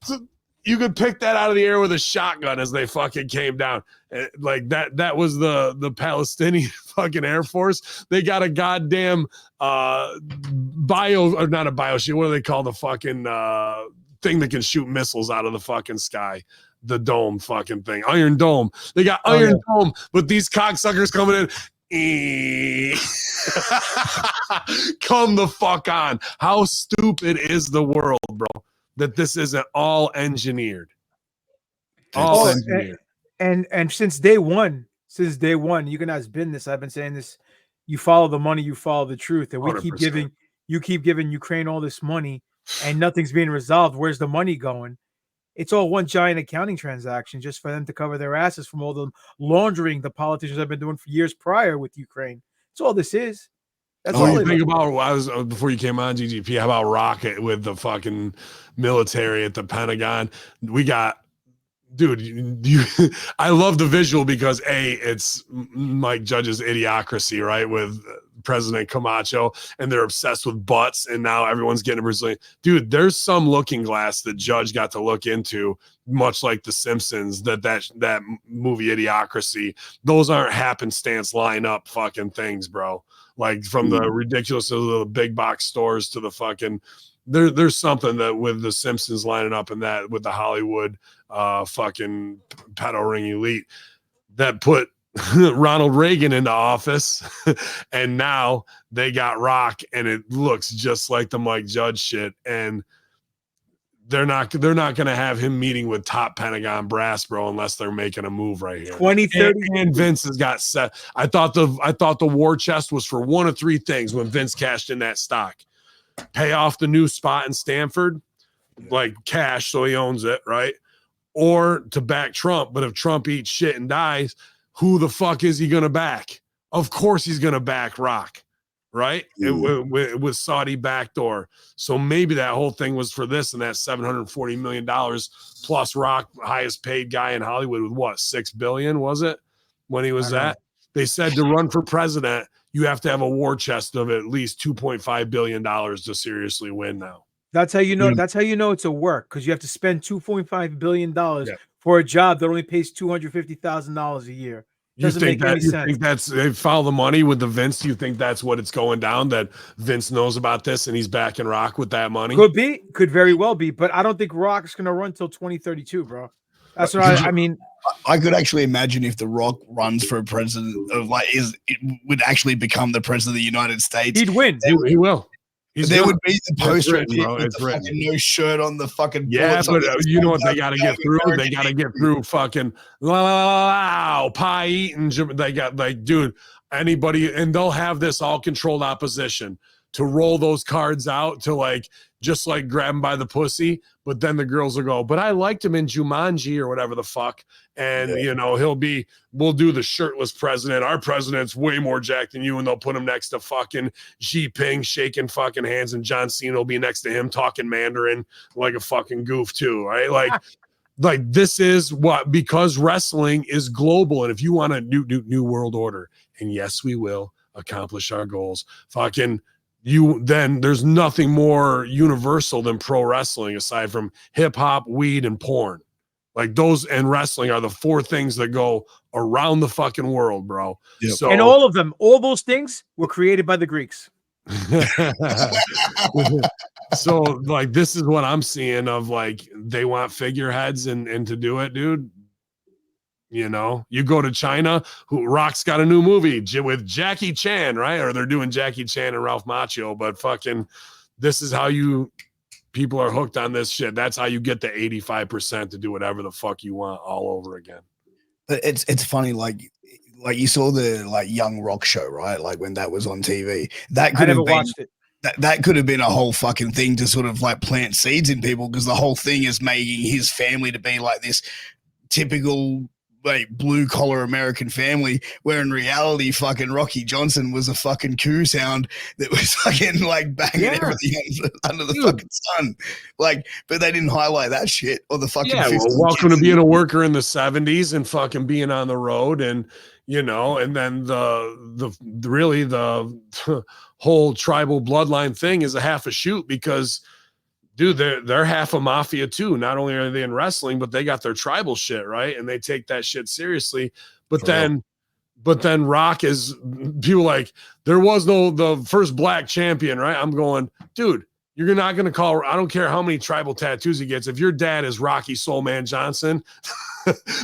You could pick that out of the air with a shotgun as they fucking came down. Like that was the Palestinian fucking Air Force. They got a goddamn not a bio shield. What do they call the fucking thing that can shoot missiles out of the fucking sky? The dome fucking thing. Iron Dome. They got Iron Dome, but these cocksuckers coming in. Come the fuck on. How stupid is the world, bro? That this isn't all engineered. All engineered. And since day one, you can ask Ben this. I've been saying this. You follow the money, you follow the truth. And we 100%. keep giving Ukraine all this money and nothing's being resolved. Where's the money going? It's all one giant accounting transaction just for them to cover their asses from all the laundering the politicians have been doing for years prior with Ukraine. That's all this is. That's all you think about before you came on GGP, how about Rocket with the fucking military at the Pentagon? We got, dude, I love the visual because it's Mike Judge's Idiocracy, right? With President Camacho, and they're obsessed with butts, and now everyone's getting a Brazilian. Dude, there's some looking glass that Judge got to look into, much like The Simpsons, that movie Idiocracy. Those aren't happenstance line up fucking things, bro. Like, from the ridiculous of the big box stores to the fucking there's something that with The Simpsons lining up in that with the Hollywood fucking pedo ring elite that put Ronald Reagan into office, and now they got Rock, and it looks just like the Mike Judge shit, and they're not going to have him meeting with top Pentagon brass, bro, unless they're making a move right here. 2030 and Vince has got set. I thought the war chest was for one of three things when Vince cashed in that stock: pay off the new spot in Stanford, like cash, so he owns it, right? Or to back Trump. But if Trump eats shit and dies, who the fuck is he going to back? Of course he's going to back Rock, right? It was Saudi backdoor. So maybe that whole thing was for this, and that $740 million plus Rock, highest paid guy in Hollywood with what, $6 billion, was it? When he was at? They said to run for president, you have to have a war chest of at least $2.5 billion to seriously win now. That's how you know. That's how you know it's a work, because you have to spend $2.5 billion for a job that only pays $250,000 a year. Doesn't make any sense. You think that's they follow the money with the Vince? Do you think that's what it's going down? That Vince knows about this and he's backing Rock with that money? Could be, could very well be, but I don't think Rock's gonna run till 2032, bro. That's what I mean. I could actually imagine if The Rock runs for a president of it would actually become the president of the United States. He'd win. He will. There would be the poster written, of him bro. with It's the written. fucking no shirt on, the fucking Yeah, bullets on but his you know what side, they got to get through? They got to get through fucking pie eating. They got like, dude, anybody, and they'll have this all controlled opposition to roll those cards out to like just like grab him by the pussy. But then the girls will go, but I liked him in Jumanji or whatever the fuck. And you know, we'll do the shirtless president. Our president's way more jacked than you, and they'll put him next to fucking Xi Ping shaking fucking hands, and John Cena will be next to him talking Mandarin like a fucking goof too, right? Like this is what, because wrestling is global, and if you want a new world order, and yes, we will accomplish our goals, fucking then there's nothing more universal than pro wrestling aside from hip hop, weed, and porn. Like those and wrestling are the four things that go around the fucking world, bro. Yep. So And all those things were created by the Greeks. so like this is what I'm seeing of like they want figureheads and to do it, dude. You know, you go to China, who Rock's got a new movie with Jackie Chan, right? Or they're doing Jackie Chan and Ralph Macchio, but fucking this is how people are hooked on this shit. That's how you get the 85% to do whatever the fuck you want all over again. It's funny, like you saw the like Young Rock show, right? Like when that was on TV, that I could never have been watched it. that could have been a whole fucking thing to sort of like plant seeds in people, because the whole thing is making his family to be like this typical like blue collar American family, where in reality fucking Rocky Johnson was a fucking coup sound that was fucking like banging everything under the fucking sun. Like, but they didn't highlight that shit, or the fucking welcome to being a worker in the 70s and fucking being on the road, and you know, and then the really the whole tribal bloodline thing is a half a shoot, because dude, they're half a mafia too. Not only are they in wrestling, but they got their tribal shit, right? And they take that shit seriously. But then Rock is, people like, there was the first black champion, right? I'm going, dude, you're not going to call, I don't care how many tribal tattoos he gets. If your dad is Rocky Soulman Johnson,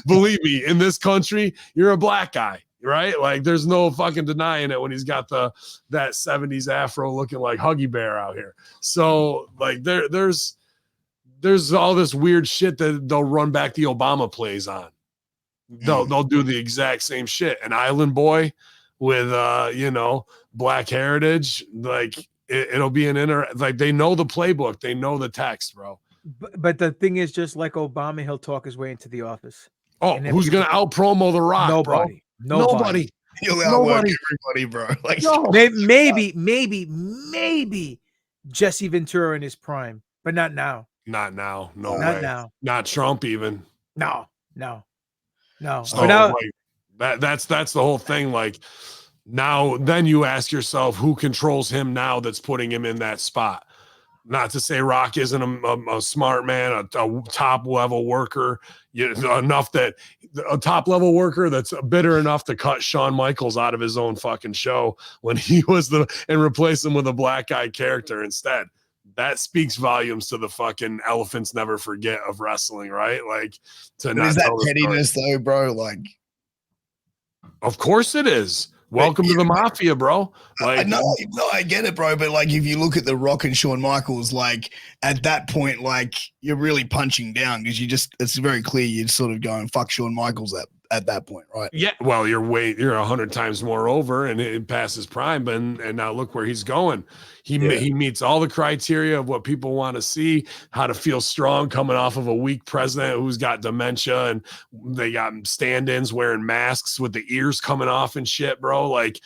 believe me, in this country, you're a black guy. Right? Like there's no fucking denying it when he's got that 70s afro looking like Huggy Bear out here. So like there's all this weird shit that they'll run back the Obama plays on. They'll do the exact same shit. An island boy with black heritage, like it'll be like they know the playbook, they know the text, bro. But the thing is, just like Obama, he'll talk his way into the office. Oh, who's gonna out promo The Rock? Nobody. Bro? Nobody. You'll outwork everybody, bro. Like maybe Jesse Ventura in his prime, but not now. Not now. No not way. Now. Not Trump even. No. So but now, like, that's the whole thing. Like now, then you ask yourself, who controls him now that's putting him in that spot? Not to say Rock isn't a smart man, a top level worker, enough that a top level worker that's bitter enough to cut Shawn Michaels out of his own fucking show when he was and replace him with a black guy character instead. That speaks volumes to the fucking elephants never forget of wrestling, right? Like to not is tell that pettiness though, bro? Like, of course it is. Welcome to the mafia, bro. Like, no, I get it, bro. But like, if you look at The Rock and Shawn Michaels, like at that point, like you're really punching down, because it's very clear you're sort of going fuck Shawn Michaels at that point, right? Yeah. Well, you're 100 times more over, and it passes prime, and now look where he's going. He meets all the criteria of what people want to see, how to feel strong coming off of a weak president who's got dementia, and they got stand-ins wearing masks with the ears coming off and shit, bro. Like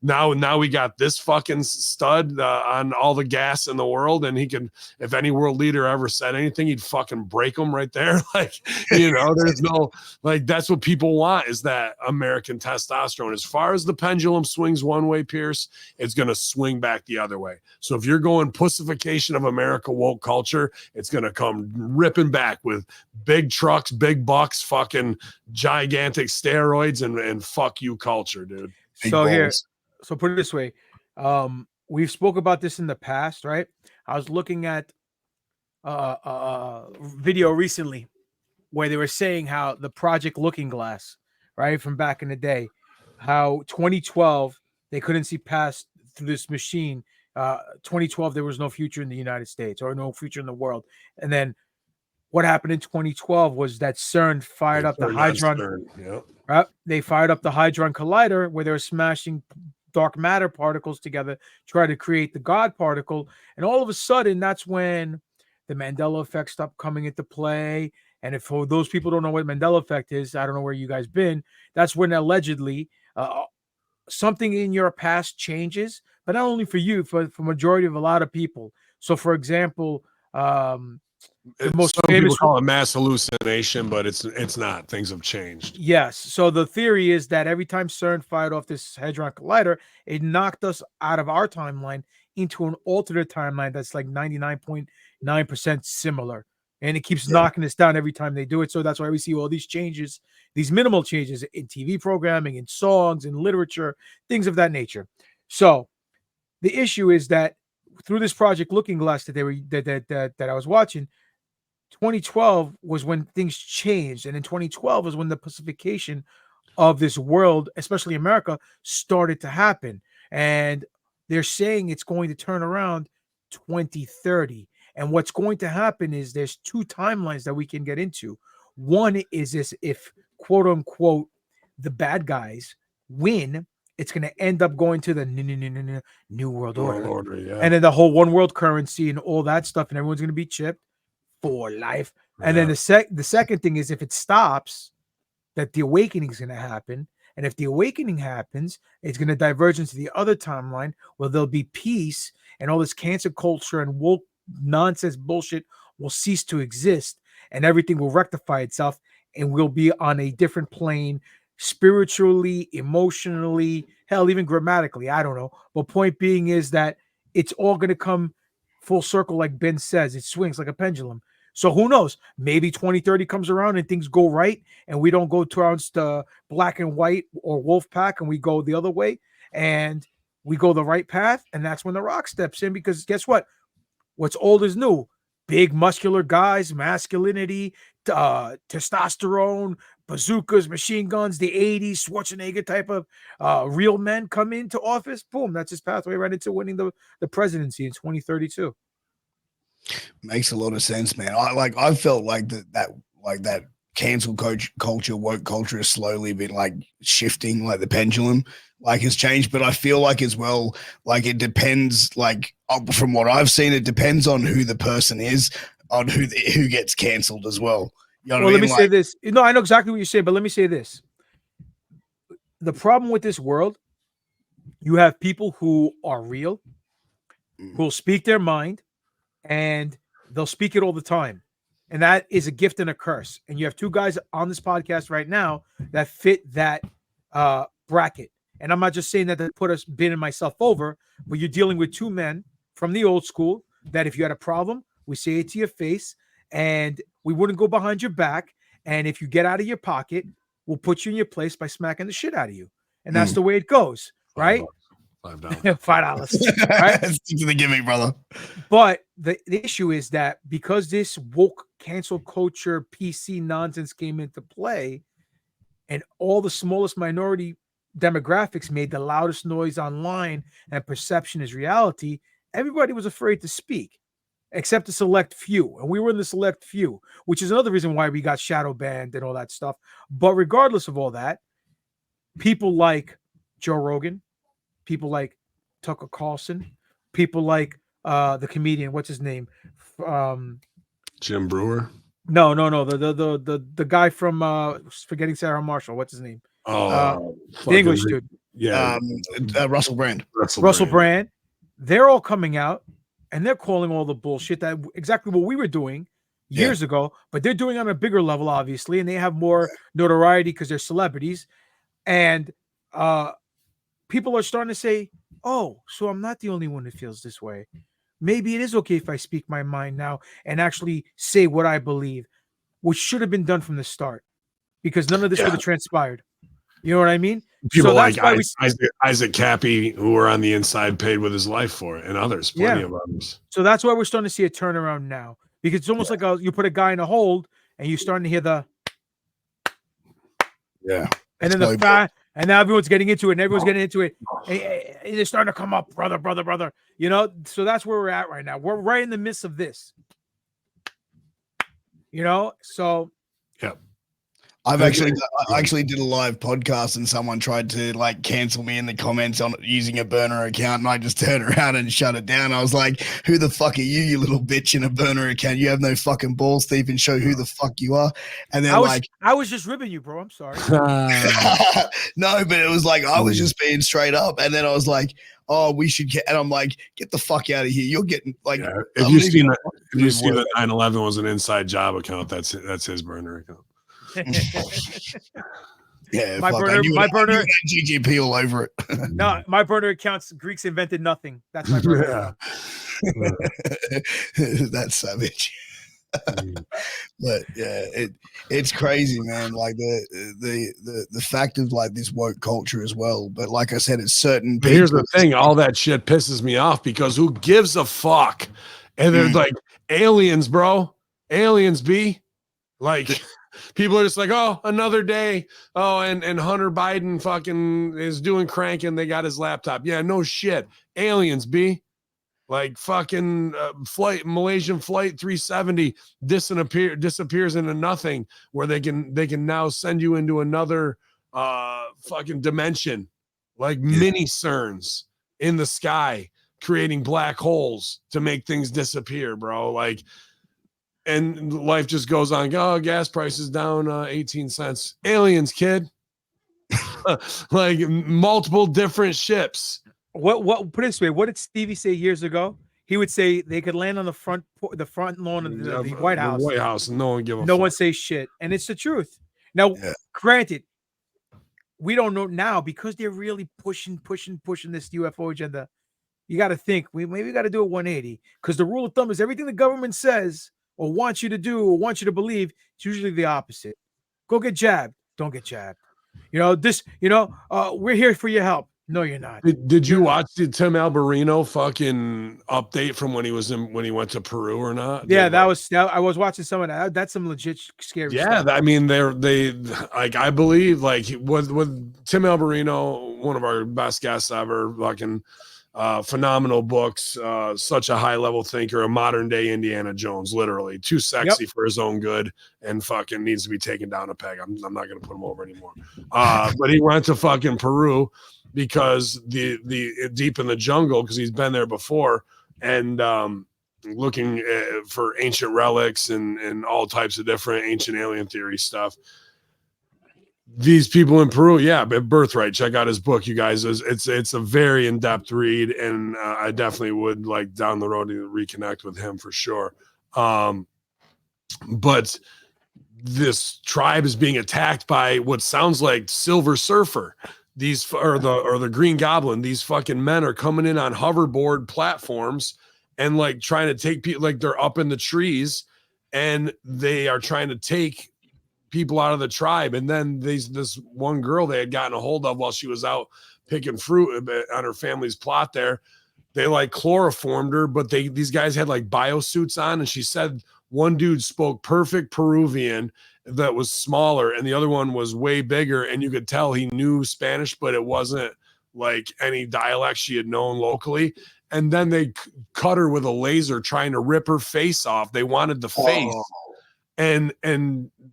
now we got this fucking stud on all the gas in the world, and he can, if any world leader ever said anything, he'd fucking break them right there. Like, there's no, like, that's what people want, is that American testosterone. As far as the pendulum swings one way, Pierce, it's going to swing back the other way. So if you're going pussification of America woke culture, it's going to come ripping back with big trucks, big bucks, fucking gigantic steroids, and fuck you culture, dude. So put it this way. We've spoke about this in the past, right? I was looking at a video recently where they were saying how the Project Looking Glass, right, from back in the day, how 2012 they couldn't see past through this machine 2012 there was no future in the United States or no future in the world. And then what happened in 2012 was that CERN fired up the Hadron. They fired up the Hadron Collider where they were smashing dark matter particles together, try to create the God particle. And all of a sudden, that's when the Mandela effect stopped coming into play. And if for those people don't know what Mandela effect is, I don't know where you guys been. That's when allegedly something in your past changes, but not only for you, for majority of a lot of people. So, for example, the most Some famous people call it mass hallucination, but it's not. Things have changed. Yes. So the theory is that every time CERN fired off this Hadron Collider, it knocked us out of our timeline into an alternate timeline that's like 99.9% similar. And it keeps knocking us down every time they do it. So that's why we see all these changes, these minimal changes in TV programming, in songs, in literature, things of that nature. So the issue is that through this project Looking Glass that I was watching, 2012 was when things changed, and in 2012 was when the pacification of this world, especially America, started to happen. And they're saying it's going to turn around 2030. And what's going to happen is there's two timelines that we can get into. One is this: if quote unquote the bad guys win, it's going to end up going to the new world order, and then the whole one world currency and all that stuff, and everyone's going to be chipped for life. And then the second thing is if it stops, that the awakening is going to happen. And if the awakening happens, it's going to diverge into the other timeline where there'll be peace, and all this cancer culture and woke nonsense bullshit will cease to exist, and everything will rectify itself, and we'll be on a different plane spiritually, emotionally, hell, even grammatically. I don't know. But point being is that it's all going to come full circle, like Ben says. It swings like a pendulum. So who knows? Maybe 2030 comes around and things go right, and we don't go towards the black and white or wolf pack, and we go the other way, and we go the right path. And that's when The Rock steps in, because guess what? What's old is new. Big muscular guys, masculinity, testosterone, bazookas, machine guns, the 80s, Schwarzenegger type of real men come into office. Boom, that's his pathway right into winning the presidency in 2032. Makes a lot of sense, man. I felt like that cancel culture, woke culture has slowly been like shifting, like the pendulum like has changed. But I feel like as well, like it depends, like from what I've seen, it depends on who the person is, on who gets canceled as well. You know what I mean? Let me say this. No, I know exactly what you're saying, but let me say this. The problem with this world, you have people who are real, who will speak their mind, and they'll speak it all the time. And that is a gift and a curse. And you have two guys on this podcast right now that fit that bracket. And I'm not just saying that to put us, Ben and myself over, but you're dealing with two men from the old school that if you had a problem, we say it to your face, and we wouldn't go behind your back. And if you get out of your pocket, we'll put you in your place by smacking the shit out of you. And that's the way it goes, right? $5. $5. Right? Stick to the gimmick, brother. But the issue is that because this woke cancel culture PC nonsense came into play, and all the smallest minority demographics made the loudest noise online, and perception is reality, everybody was afraid to speak except a select few. And we were in the select few, which is another reason why we got shadow banned and all that stuff. But regardless of all that, people like Joe Rogan, people like Tucker Carlson, people like the comedian, what's his name? Jim Brewer? No. The guy from Forgetting Sarah Marshall. What's his name? The English dude. Yeah. Russell Brand. Russell Brand. They're all coming out and they're calling all the bullshit that exactly what we were doing years ago, but they're doing on a bigger level, obviously, and they have more notoriety because they're celebrities. And people are starting to say, oh, so I'm not the only one that feels this way. Maybe it is okay if I speak my mind now and actually say what I believe, which should have been done from the start, because none of this would have transpired. You know what I mean? People like Isaac Cappy, who were on the inside, paid with his life for it, and others, plenty of others. So that's why we're starting to see a turnaround now, because it's almost like you put a guy in a hold and you're starting to hear the and then And now everyone's getting into it, and everyone's getting into it. And they're starting to come up, brother. You know, so that's where we're at right now. We're right in the midst of this. You know, so Yeah. I actually did a live podcast and someone tried to like cancel me in the comments on using a burner account, and I just turned around and shut it down. I was like, "Who the fuck are you, you little bitch in a burner account? You have no fucking balls to even show who the fuck you are." And then I was just ribbing you, bro. I'm sorry. no, but it was like I was just being straight up, and then I was like, "Oh, we should get," and I'm like, "Get the fuck out of here! You're getting like." Yeah. If you see that 9/11 was an inside job account, that's his burner account. Yeah, my burner GGP all over it. No, my burner accounts. Greeks invented nothing. That's my burner. That's savage. But yeah, it's crazy, man. Like the fact of like this woke culture as well. But like I said, it's certain. But here's the thing: all that shit pisses me off because who gives a fuck? And they're like aliens, bro. Aliens, B. Like. People are just like, oh, another day. Oh, and Hunter Biden fucking is doing crank and they got his laptop. Yeah, no shit. Aliens, B. Like fucking Malaysian flight 370 disappears into nothing, where they can now send you into another fucking dimension, like mini CERNs in the sky, creating black holes to make things disappear, bro. Like. And life just goes on. Oh, gas prices down 18 cents. Aliens, kid. Like multiple different ships. What put it this way? What did Stevie say years ago? He would say they could land on the front lawn of the White House. The White House, and no one give a fuck. No one say shit, and it's the truth. Now, granted, we don't know now because they're really pushing this UFO agenda. You got to think we got to do a 180 because the rule of thumb is everything the government says or wants you to do or wants you to believe, it's usually the opposite. Go get jabbed. Don't get jabbed. You know, we're here for your help. No, you're not. Did you watch the Tim Alberino fucking update from when he went to Peru or not? Yeah, I was watching some of that. That's some legit scary stuff. Yeah, I mean, they like, I believe like with Tim Alberino, one of our best guests ever, fucking phenomenal books, such a high level thinker, a modern day Indiana Jones, literally too sexy for his own good and fucking needs to be taken down a peg. I'm not going to put him over anymore. But he went to fucking Peru because the deep in the jungle, because he's been there before, and looking for ancient relics and all types of different ancient alien theory stuff. These people in Peru, Birthright. Check out his book, you guys. It's a very in-depth read, and I definitely would like down the road to reconnect with him for sure. But this tribe is being attacked by what sounds like Silver Surfer. These or the Green Goblin. These fucking men are coming in on hoverboard platforms and like trying to take people, like they're up in the trees and they are trying to take people out of the tribe. And then this one girl they had gotten a hold of while she was out picking fruit on her family's plot there, they like chloroformed her, but these guys had like biosuits on, and she said one dude spoke perfect Peruvian that was smaller and the other one was way bigger, and you could tell he knew Spanish, but it wasn't like any dialect she had known locally. And then they cut her with a laser trying to rip her face off. They wanted the face. And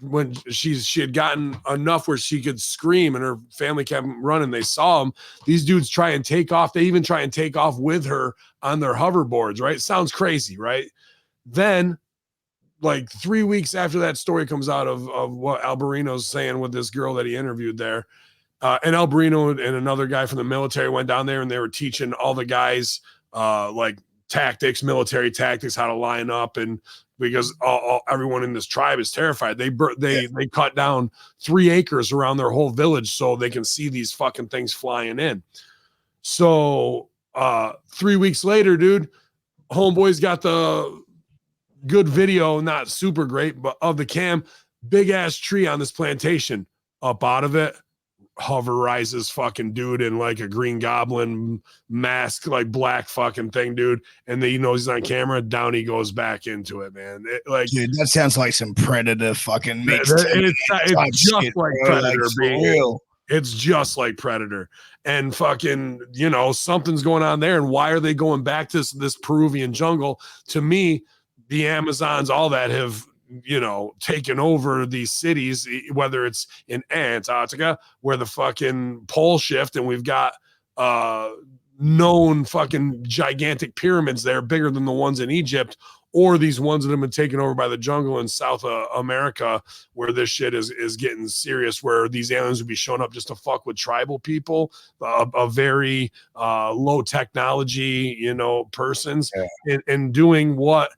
when she had gotten enough where she could scream and her family kept running, they saw them. These dudes try and take off. They even try and take off with her on their hoverboards, right? Sounds crazy, right? Then, like 3 weeks after that story comes out of what Alberino's saying with this girl that he interviewed there, and Alberino and another guy from the military went down there and they were teaching all the guys like tactics, military tactics, how to line up, and because everyone in this tribe is terrified. They cut down 3 acres around their whole village so they can see these fucking things flying in. So 3 weeks later, dude, homeboy's got the good video, not super great, but of the cam, big ass tree on this plantation. Up out of it hoverizes fucking dude in like a Green Goblin mask, like black fucking thing, dude. And then, he's on camera, down he goes back into it, man. Dude, that sounds like some Predator fucking mix. It's just like Predator, being real. It's just like Predator. And fucking, you know, something's going on there. And why are they going back to this Peruvian jungle? To me, the Amazons, all that have, you know, taken over these cities, whether it's in Antarctica, where the fucking pole shift and we've got known fucking gigantic pyramids there, bigger than the ones in Egypt, or these ones that have been taken over by the jungle in South America, where this shit is getting serious, where these aliens would be showing up just to fuck with tribal people, a very low technology, you know, persons, and doing what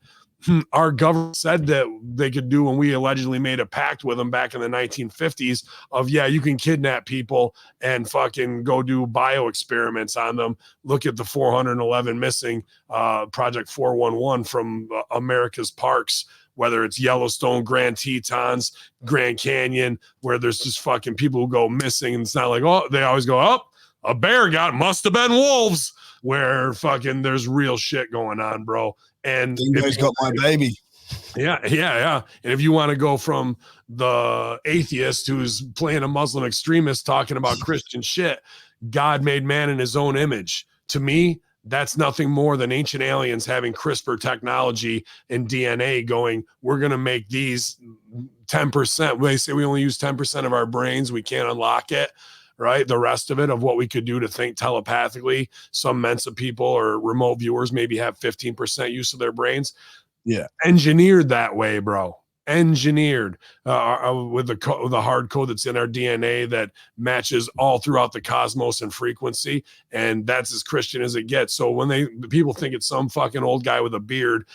our government said that they could do when we allegedly made a pact with them back in the 1950s of, yeah, you can kidnap people and fucking go do bio experiments on them. Look at the 411 missing, Project 411 from America's parks, whether it's Yellowstone, Grand Tetons, Grand Canyon, where there's just fucking people who go missing. And it's not like, oh, they always go, oh, a bear must have been wolves, where fucking there's real shit going on, bro. And Dingo's got my baby. Yeah. And if you want to go from the atheist who's playing a Muslim extremist talking about Christian shit, God made man in his own image. To me, that's nothing more than ancient aliens having CRISPR technology and DNA going, we're going to make these 10%. They say we only use 10% of our brains. We can't unlock it. Right. The rest of it, of what we could do to think telepathically. Some Mensa people or remote viewers maybe have 15% use of their brains. Yeah. Engineered that way, bro. Engineered with the hard code that's in our DNA that matches all throughout the cosmos and frequency, and that's as Christian as it gets. So when people think it's some fucking old guy with a beard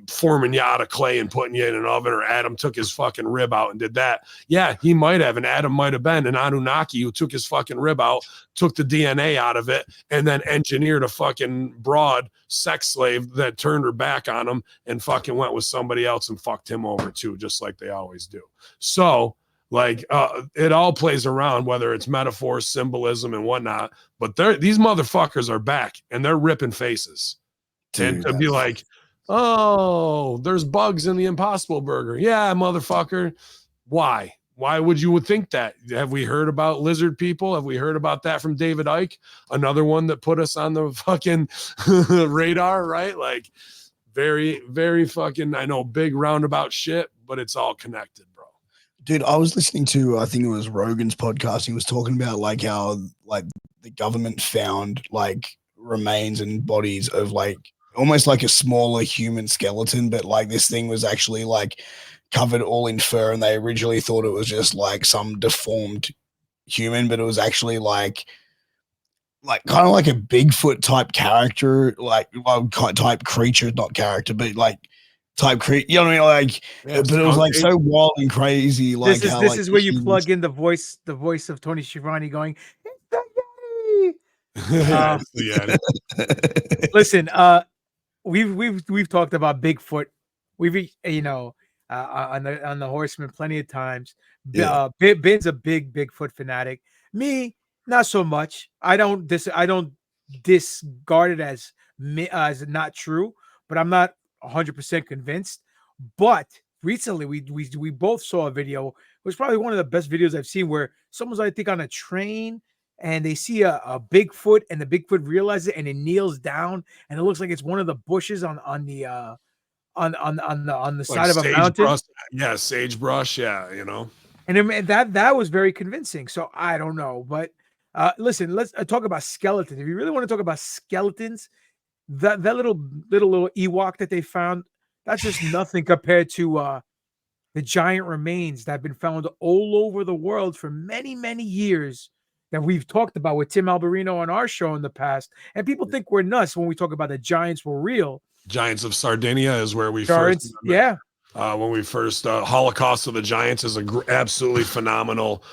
forming you out of clay and putting you in an oven, or Adam took his fucking rib out and did that, yeah, he might have, and Adam might have been an Anunnaki who took his fucking rib out, took the DNA out of it, and then engineered a fucking broad sex slave that turned her back on him and fucking went with somebody else and fucked him over too, just like they always do. So like it all plays around, whether it's metaphor, symbolism and whatnot, but these motherfuckers are back and they're ripping faces. Dude, and to be like, oh, there's bugs in the Impossible Burger. Yeah, motherfucker. Why would you think that? Have we heard about lizard people? Have we heard about that from David Icke? Another one that put us on the fucking radar, right? Like very, very fucking, I know, big roundabout shit, but it's all connected, bro. Dude, I was listening to, I think it was Rogan's podcast. He was talking about like how like the government found like remains and bodies of like almost like a smaller human skeleton, but like this thing was actually like covered all in fur, and they originally thought it was just like some deformed human, but it was actually like kind of like a Bigfoot type character, like type creature, not character, but like type creature. You know what I mean? Like, yeah, but it was like so wild and crazy. Like this is where you plug in the voice of Tony Schiavone going, "It's the Yeti." Listen, we've talked about Bigfoot. We've on the Horseman plenty of times. Yeah. Ben's a big Bigfoot fanatic. Me, not so much. I don't discard it as not true, but I'm not 100% convinced. But recently, we both saw a video. It was probably one of the best videos I've seen, where someone's, I think, on a train and they see a Bigfoot, and the Bigfoot realizes it and it kneels down, and it looks like it's one of the bushes on the side of a mountain. Yeah, sagebrush. Yeah, you know. And that was very convincing. So I don't know, but listen, let's talk about skeletons. If you really want to talk about skeletons, that little Ewok that they found, that's just nothing compared to the giant remains that have been found all over the world for many, many years, that we've talked about with Tim Alberino on our show in the past. And people think we're nuts when we talk about the giants were real. Giants of Sardinia is where we first, yeah. When we first, Holocaust of the Giants is absolutely phenomenal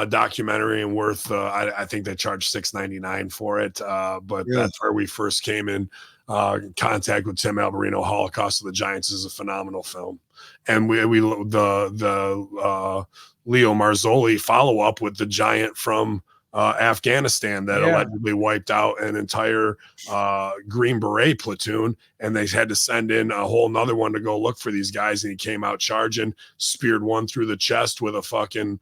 documentary, and worth. I think they charged $6.99 for it, but that's where we first came in contact with Tim Alberino. Holocaust of the Giants is a phenomenal film, and the Leo Marzoli follow up with the giant from Afghanistan that allegedly wiped out an entire Green Beret platoon, and they had to send in a whole nother one to go look for these guys. And he came out charging, speared one through the chest with a fucking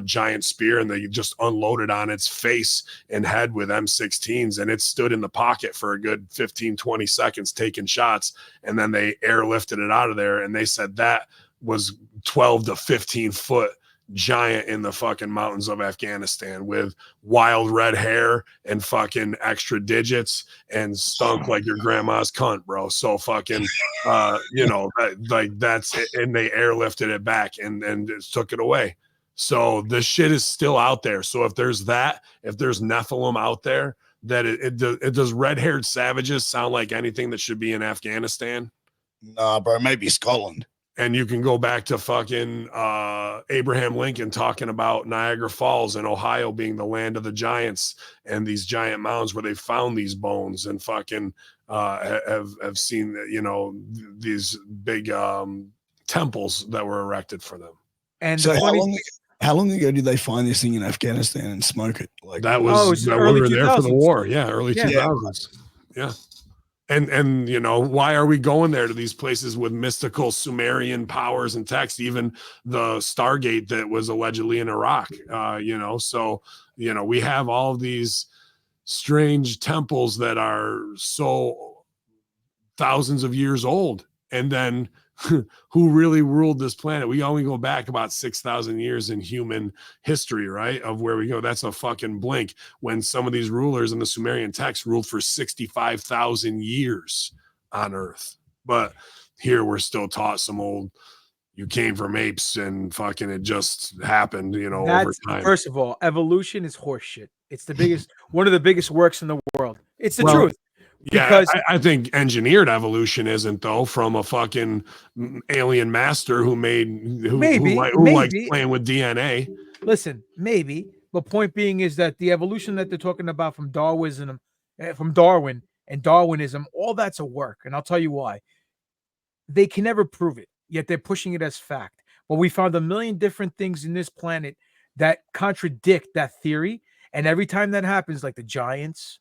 giant spear, and they just unloaded on its face and head with M16s, and it stood in the pocket for a good 15, 20 seconds taking shots, and then they airlifted it out of there, and they said that was 12 to 15 foot giant in the fucking mountains of Afghanistan with wild red hair and fucking extra digits and stunk like your grandma's cunt, bro. So fucking that's it. And they airlifted it back and took it away. So this shit is still out there. So if there's Nephilim out there, that it does red-haired savages sound like anything that should be in Afghanistan? Nah, bro, maybe Scotland. And you can go back to fucking Abraham Lincoln talking about Niagara Falls and Ohio being the land of the giants and these giant mounds where they found these bones, and fucking have seen, these big temples that were erected for them. And so how long ago did they find this thing in Afghanistan and smoke it? Like that was when we were there for the war. Yeah, early 2000s. Yeah. And why are we going there to these places with mystical Sumerian powers and text, even the Stargate that was allegedly in Iraq? So we have all of these strange temples that are so thousands of years old, and then who really ruled this planet? We only go back about 6,000 years in human history, right? Of where we go. That's a fucking blink, when some of these rulers in the Sumerian text ruled for 65,000 years on Earth. But here we're still taught some old, you came from apes and fucking it just happened, over time. First of all, evolution is horseshit. It's the biggest, one of the biggest works in the world. It's the truth. Because I think engineered evolution isn't, though, from a fucking alien master who likes playing with DNA. Listen, maybe, but point being is that the evolution that they're talking about from Darwin and Darwinism, all that's a work, and I'll tell you why. They can never prove it, yet they're pushing it as fact. But we found a million different things in this planet that contradict that theory, and every time that happens, like the giants,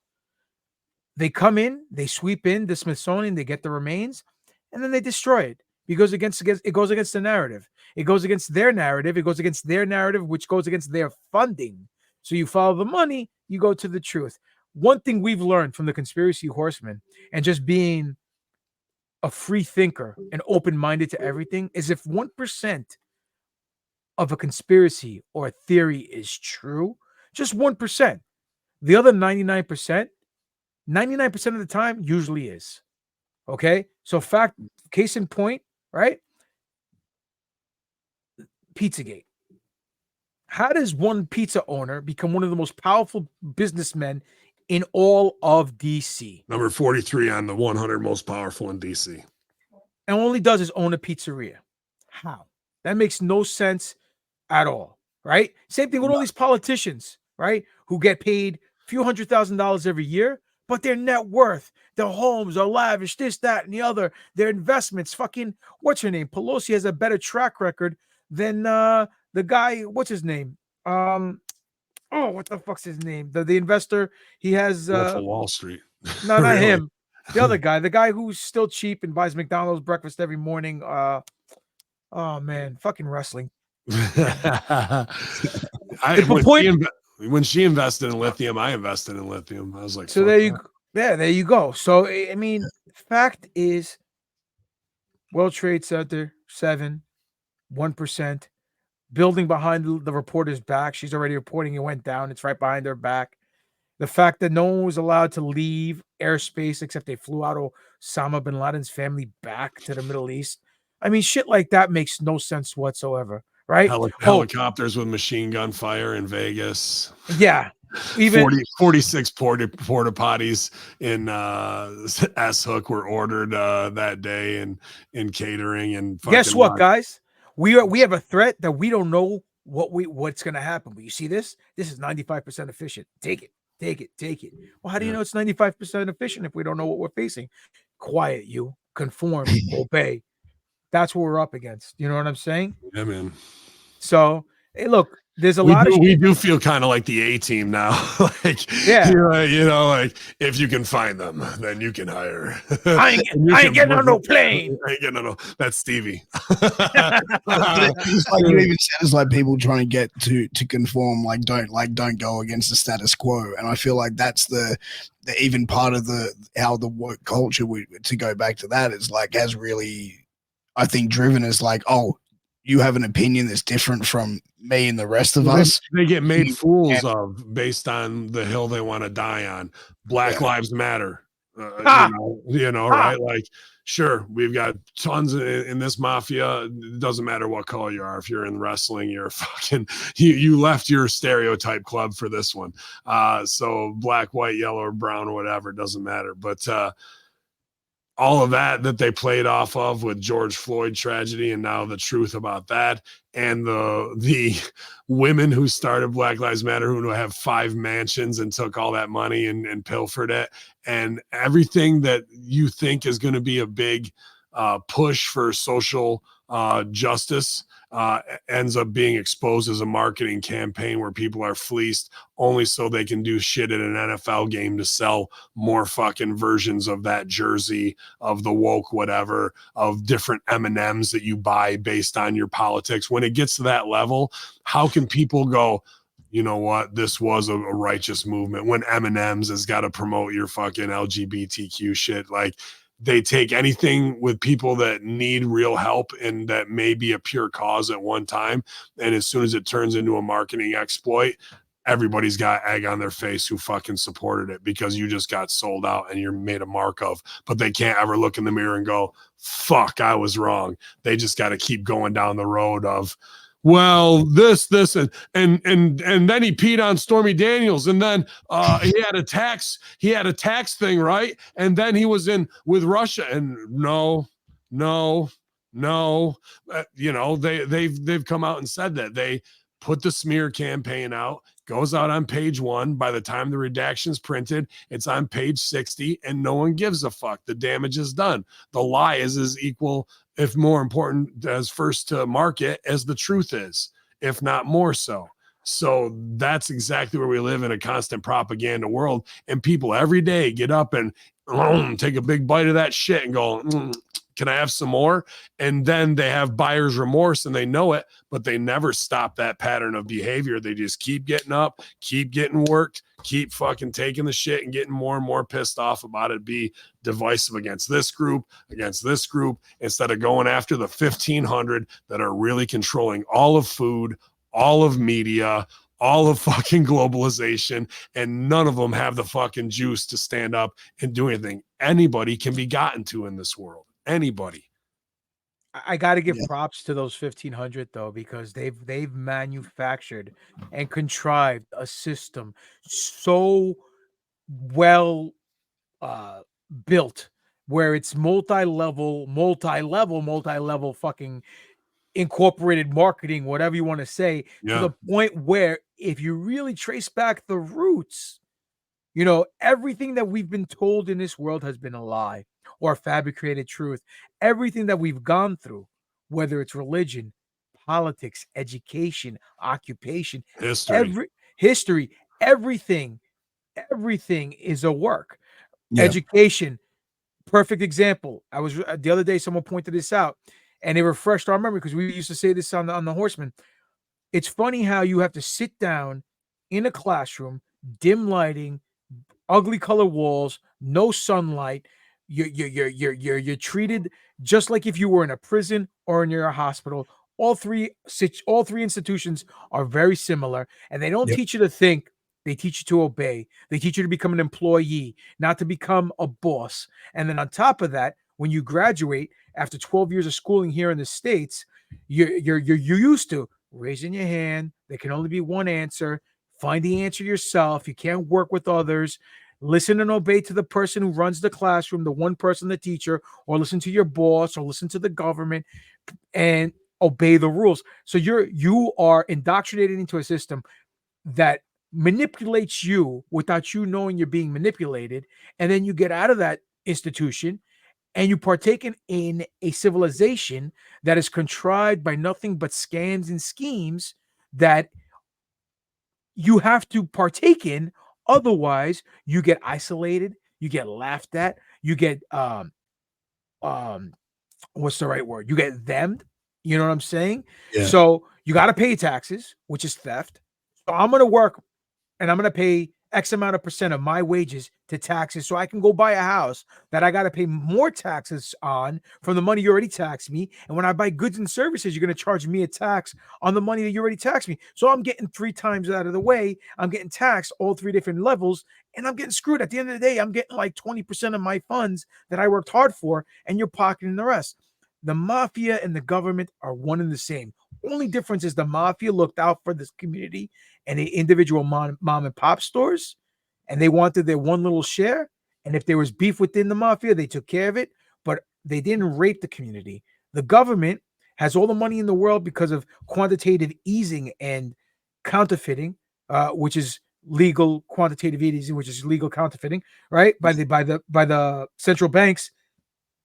they come in, they sweep in the Smithsonian, they get the remains, and then they destroy it. Because it goes against the narrative. It goes against their narrative. It goes against their narrative, which goes against their funding. So you follow the money, you go to the truth. One thing we've learned from the conspiracy horsemen and just being a free thinker and open-minded to everything is if 1% of a conspiracy or a theory is true, just 1%, the other 99% of the time usually is. Okay? So case in point, right? Pizzagate. How does one pizza owner become one of the most powerful businessmen in all of DC? Number 43 on the 100 most powerful in DC. And all he does is own a pizzeria. How? That makes no sense at all, right? Same thing with all these politicians, right? Who get paid a few $100,000 every year, but their net worth, their homes are lavish, this, that, and the other. Their investments, fucking, what's her name? Pelosi has a better track record than the guy, what's his name? What the fuck's his name? The investor, he has Wall Street. No, not him. The other guy, the guy who's still cheap and buys McDonald's breakfast every morning. Oh man, fucking wrestling. When she invested in lithium, I invested in lithium. I was like, so there you go. So I mean, fact is, World Trade Center 1%, building behind the reporter's back. She's already reporting it went down. It's right behind her back. The fact that no one was allowed to leave airspace except they flew out Osama bin Laden's family back to the Middle East. I mean, shit like that makes no sense whatsoever, right? Helicopters with machine gun fire in Vegas. Yeah. Even 46 porta potties in S Hook were ordered that day, and in catering. And guess what, guys? We have a threat that we don't know what's going to happen. But you see this? This is 95% efficient. Take it. Well, how do you know it's 95% efficient if we don't know what we're facing? Quiet, you conform, obey. That's what we're up against. You know what I'm saying? Yeah, man. So, hey, look, there's a lot of we shit. do feel kind of like the A team now. Like, Yeah. you know, like if you can find them, then you can hire. I ain't getting on no plane. I ain't getting on no. That's Stevie. It's like you even said, it's like people trying to get to conform, like don't go against the status quo. And I feel like that's the even part of how the woke culture, to go back to that, is like has really, I think, driven us like, oh, you have an opinion that's different from me and the rest of us. They get made You fools can't- of based on the hill they want to die on. Black Yeah. Lives Matter. Ha! You know, Ha! right? Like, sure, we've got tons in this mafia. It doesn't matter what color you are. If you're in wrestling, you're fucking you left your stereotype club for this one. So black, white, yellow, or brown, or whatever, it doesn't matter. But all of that they played off of with George Floyd tragedy, and now the truth about that, and the women who started Black Lives Matter, who have 5 mansions and took all that money and pilfered it, and everything that you think is going to be a big push for social justice ends up being exposed as a marketing campaign where people are fleeced only so they can do shit at an NFL game to sell more fucking versions of that jersey, of the woke whatever, of different M&Ms that you buy based on your politics. When it gets to that level, how can people go, you know what, this was a righteous movement, when M&Ms has got to promote your fucking LGBTQ shit? Like, they take anything with people that need real help and that may be a pure cause at one time, and as soon as it turns into a marketing exploit, everybody's got egg on their face who fucking supported it because you just got sold out and you're made a mark of. But they can't ever look in the mirror and go, fuck, I was wrong. They just got to keep going down the road of, well, this, and then he peed on Stormy Daniels, and then he had a tax thing, right? And then he was in with Russia, and no. You know, they've come out and said that they put the smear campaign out, goes out on page 1. By the time the redaction's printed, it's on page 60, and no one gives a fuck. The damage is done. The lie is as equal, if more important, as first to market as the truth is, if not more so. So that's exactly where we live, in a constant propaganda world. And people every day get up and take a big bite of that shit and go, can I have some more? And then they have buyer's remorse and they know it, but they never stop that pattern of behavior. They just keep getting up, keep getting worked, keep fucking taking the shit and getting more and more pissed off about it, be divisive against this group, instead of going after the 1,500 that are really controlling all of food, all of media, all of fucking globalization, and none of them have the fucking juice to stand up and do anything. Anybody can be gotten to in this world. Anybody. I got to give props to those 1,500 though, because they've manufactured and contrived a system so well built, where it's multi-level fucking incorporated marketing, whatever you want to say, to the point where if you really trace back the roots, you know, everything that we've been told in this world has been a lie or fabricated truth. Everything that we've gone through, whether it's religion, politics, education, occupation, history, everything is a work. Education, perfect example. I was the other day, someone pointed this out and it refreshed our memory, because we used to say this on the Horseman. It's funny how you have to sit down in a classroom, dim lighting, ugly color walls, no sunlight. You're treated just like if you were in a prison or in your hospital. All three institutions are very similar, and they don't teach you to think. They teach you to obey. They teach you to become an employee, not to become a boss. And then on top of that, when you graduate after 12 years of schooling here in the States, you're used to raising your hand. There can only be one answer. Find the answer yourself. You can't work with others. Listen and obey to the person who runs the classroom, the one person, the teacher, or listen to your boss, or listen to the government, and obey the rules. So you are indoctrinated into a system that manipulates you without you knowing you're being manipulated. And then you get out of that institution and you partake in a civilization that is contrived by nothing but scams and schemes that you have to partake in. Otherwise, you get isolated, you get laughed at, you get um what's the right word? You get themmed. You know what I'm saying? Yeah. So you got to pay taxes, which is theft. So I'm gonna work and I'm going to pay X amount of percent of my wages to taxes so I can go buy a house that I got to pay more taxes on from the money you already taxed me. And when I buy goods and services, you're going to charge me a tax on the money that you already taxed me. So I'm getting 3 times out of the way. I'm getting taxed all 3 different levels and I'm getting screwed. At the end of the day, I'm getting like 20% of my funds that I worked hard for and you're pocketing the rest. The mafia and the government are one and the same. Only difference is the mafia looked out for this community and the individual mom and pop stores, and they wanted their one little share. And if there was beef within the mafia, they took care of it, but they didn't rape the community. The government has all the money in the world because of quantitative easing and counterfeiting, which is legal quantitative easing, which is legal counterfeiting, right? By the central banks,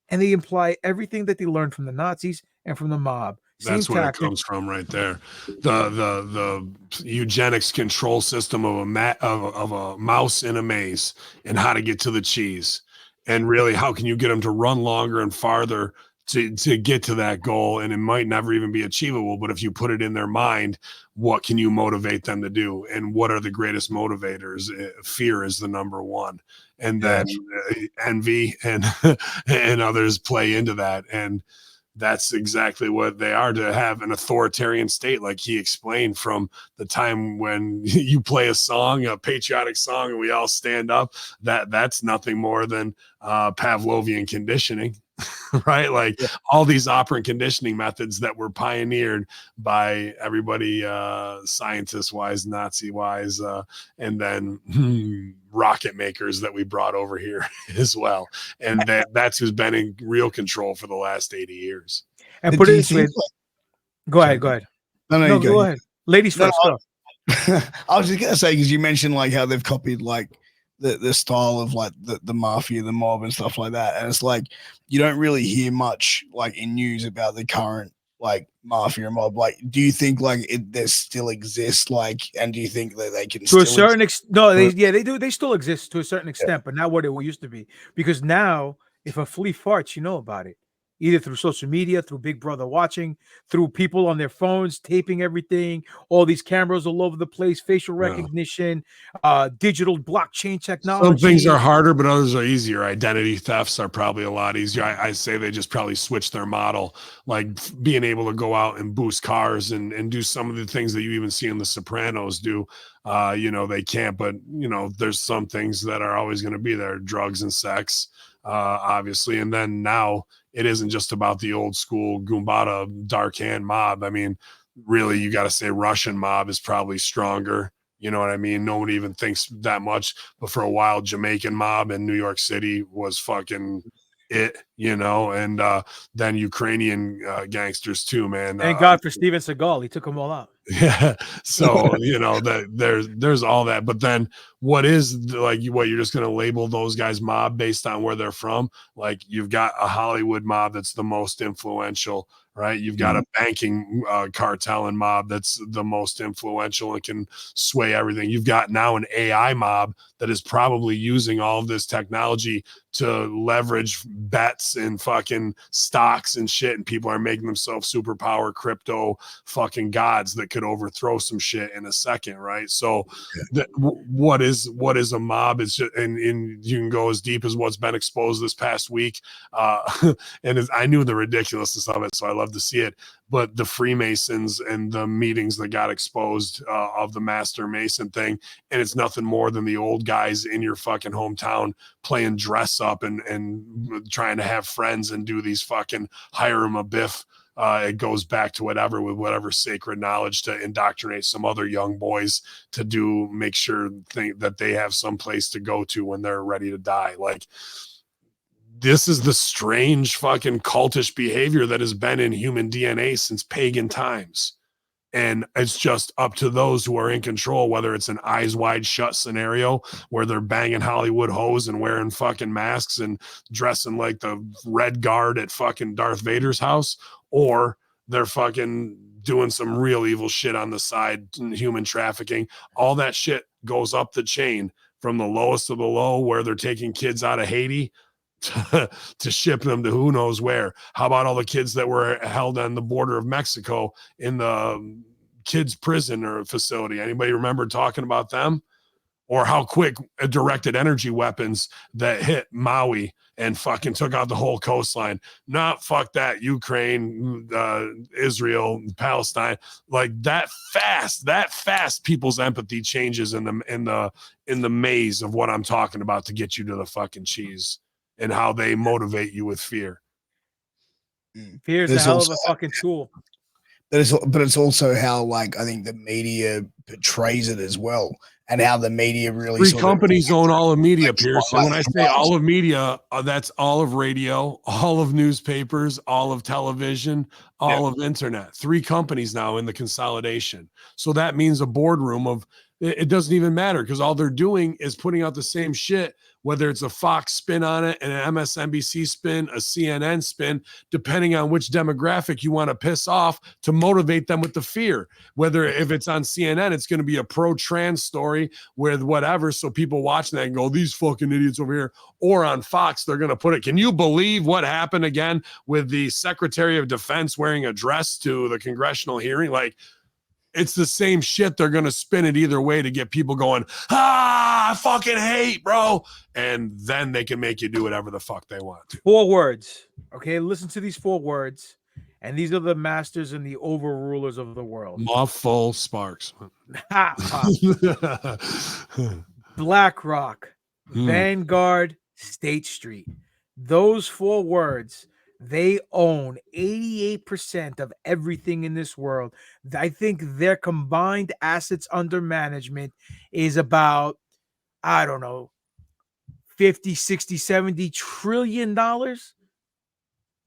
and they imply everything that they learned from the Nazis and from the mob. Same That's where tactic. it comes from, right there. The eugenics control system of of a mouse in a maze, and how to get to the cheese, and really how can you get them to run longer and farther to get to that goal, and it might never even be achievable. But if you put it in their mind, what can you motivate them to do, and what are the greatest motivators? Fear is the number one, and then envy and and others play into that, and that's exactly what they are, to have an authoritarian state, like he explained, from the time when you play a song, a patriotic song, and we all stand up. That's nothing more than Pavlovian conditioning. Right? Like all these operant conditioning methods that were pioneered by everybody, scientist wise, Nazi wise, and then rocket makers that we brought over here as well. And that's who's been in real control for the last 80 years. And Do put it you this way. think, like, Go sorry, ahead. Go ahead. no, No, you go ahead. Ladies No, first. Go. I was just gonna say, because you mentioned like how they've copied like the style of like the mafia, the mob, and stuff like that, and it's like you don't really hear much like in news about the current like mafia mob. Like, do you think like there still exists? Like, and do you think that they can To still a certain extent, no, Or- they do. They still exist to a certain extent, but not what it used to be. Because now, if a flea farts, you know about it, either through social media, through Big Brother watching, through people on their phones taping everything, all these cameras all over the place, facial Yeah. recognition, digital blockchain Some things technology. are harder, but others are easier. Identity thefts are probably a lot easier. I say they just probably switch their model, like being able to go out and boost cars and do some of the things that you even see in The Sopranos do. They can't, but there's some things that are always going to be there: drugs and sex, obviously. And then now it isn't just about the old school Goombata dark hand mob. I mean, really, you got to say Russian mob is probably stronger. You know what I mean? No one even thinks that much. But for a while, Jamaican mob in New York City was fucking it, and then Ukrainian gangsters too, man. Thank God for Steven Seagal. He took them all out. Yeah. So, that there's all that. But then what is like what you're just going to label those guys mob based on where they're from? Like you've got a Hollywood mob that's the most influential, right? You've got a banking cartel and mob that's the most influential and can sway everything. You've got now an AI mob that is probably using all of this technology to leverage bets and fucking stocks and shit. And people are making themselves superpower crypto fucking gods that could overthrow some shit in a second, right? So what is a mob is just, and you can go as deep as what's been exposed this past week, and I knew the ridiculousness of it, so I love to see it. But the Freemasons and the meetings that got exposed of the Master Mason thing, and it's nothing more than the old guys in your fucking hometown playing dress up and trying to have friends and do these fucking Hiram Abiff. It goes back to whatever sacred knowledge to indoctrinate some other young boys to make sure that they have some place to go to when they're ready to die. Like, this is the strange fucking cultish behavior that has been in human DNA since pagan times. And it's just up to those who are in control, whether it's an eyes wide shut scenario where they're banging Hollywood hoes and wearing fucking masks and dressing like the Red Guard at fucking Darth Vader's house, or they're fucking doing some real evil shit on the side, human trafficking. All that shit goes up the chain from the lowest of the low, where they're taking kids out of Haiti to ship them to who knows where. How about all the kids that were held on the border of Mexico in the kids prison or facility? Anybody remember talking about them? Or how quick directed energy weapons that hit Maui and fucking took out the whole coastline. Not fuck that, Ukraine, Israel, Palestine. Like that fast people's empathy changes in the maze of what I'm talking about to get you to the fucking cheese, and how they motivate you with fear. Fear's a There's hell of also- a fucking tool. But it's also how, like, I think the media portrays it as well, and how the media really Three sort companies own all of media, like, Pierce. And when I say all of media, that's all of radio, all of newspapers, all of television, all of internet. 3 companies now in the consolidation. So that means a boardroom of, it doesn't even matter, because all they're doing is putting out the same shit, whether it's a Fox spin on it, an MSNBC spin, a CNN spin, depending on which demographic you want to piss off to motivate them with the fear. Whether if it's on CNN, it's going to be a pro-trans story with whatever, so people watching that and go, these fucking idiots over here. Or on Fox, they're going to put it. Can you believe what happened again with the Secretary of Defense wearing a dress to the congressional hearing? Like, it's the same shit. They're going to spin it either way to get people going, I fucking hate, bro. And then they can make you do whatever the fuck they want. 4 words. Okay, listen to these 4 words. And these are the masters and the overrulers of the world. Muffle Sparks. BlackRock, Vanguard, State Street. Those 4 words, they own 88% of everything in this world. I think their combined assets under management is about, I don't know, 50, 60, 70 trillion dollars.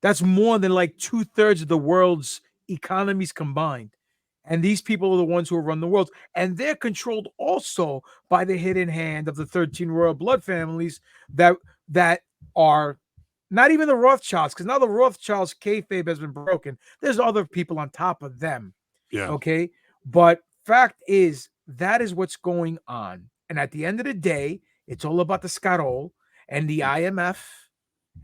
That's more than like 2/3 of the world's economies combined. And these people are the ones who run the world. And they're controlled also by the hidden hand of the 13 royal blood families that are not even the Rothschilds, because now the Rothschilds kayfabe has been broken. There's other people on top of them. Yeah. Okay. But fact is, that is what's going on. And at the end of the day, it's all about the Scarol and the IMF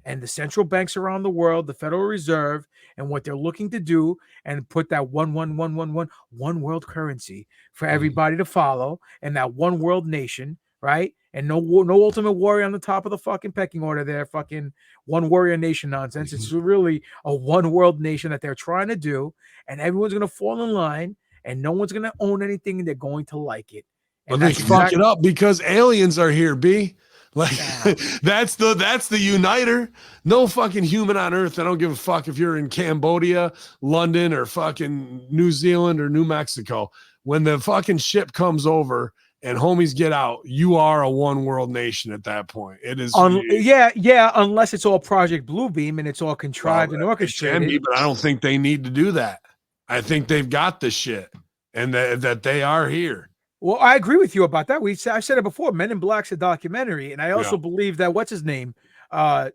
and the central banks around the world, the Federal Reserve, and what they're looking to do, and put that one world currency for everybody to follow, and that one world nation, right? And no ultimate warrior on the top of the fucking pecking order there, fucking one warrior nation nonsense. It's really a one world nation that they're trying to do, and everyone's going to fall in line, and no one's going to own anything, and they're going to like it. But they fuck it up because aliens are here, B. Like, Yeah. that's the uniter. No fucking human on earth. I don't give a fuck if you're in Cambodia, London, or fucking New Zealand or New Mexico. When the fucking ship comes over and homies get out, you are a one world nation at that point. It is. Yeah, unless it's all Project Bluebeam and it's all contrived and orchestrated. It can be, but I don't think they need to do that. I think they've got the shit, and that they are here. Well, I agree with you about that. I said it before. Men in Black's a documentary, and I also believe that what's his name? What's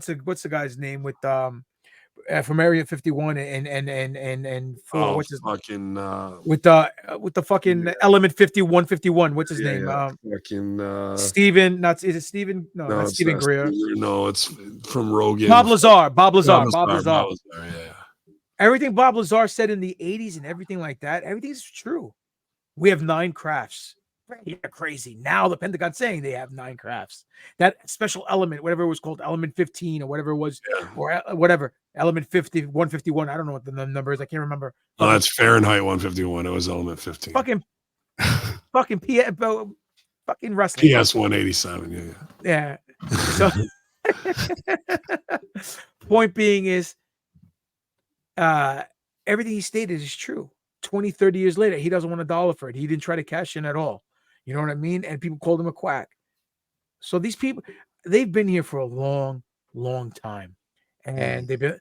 the guy's name with from Area 51 and what's his fucking with the fucking Element 5151. What's his name? Fucking Steven. Is it Steven? No, not Steven Greer. No, it's from Rogan. Bob Lazar. Yeah. Everything Bob Lazar said in the 80s and everything like that, everything's true. We have 9 crafts. Yeah, crazy. Now the Pentagon's saying they have 9 crafts. That special element, whatever it was called, Element 15 or whatever it was, or whatever, Element 50, 151. I don't know what the number is. I can't remember. Oh, that's Fahrenheit 151. It was Element 15. Fucking wrestling. PS 187. Yeah. So, point being is, everything he stated is true. 20, 30 years later, he doesn't want $1 for it. He didn't try to cash in at all. You know what I mean? And people called him a quack. So these people, they've been here for a long, long time. And they've been,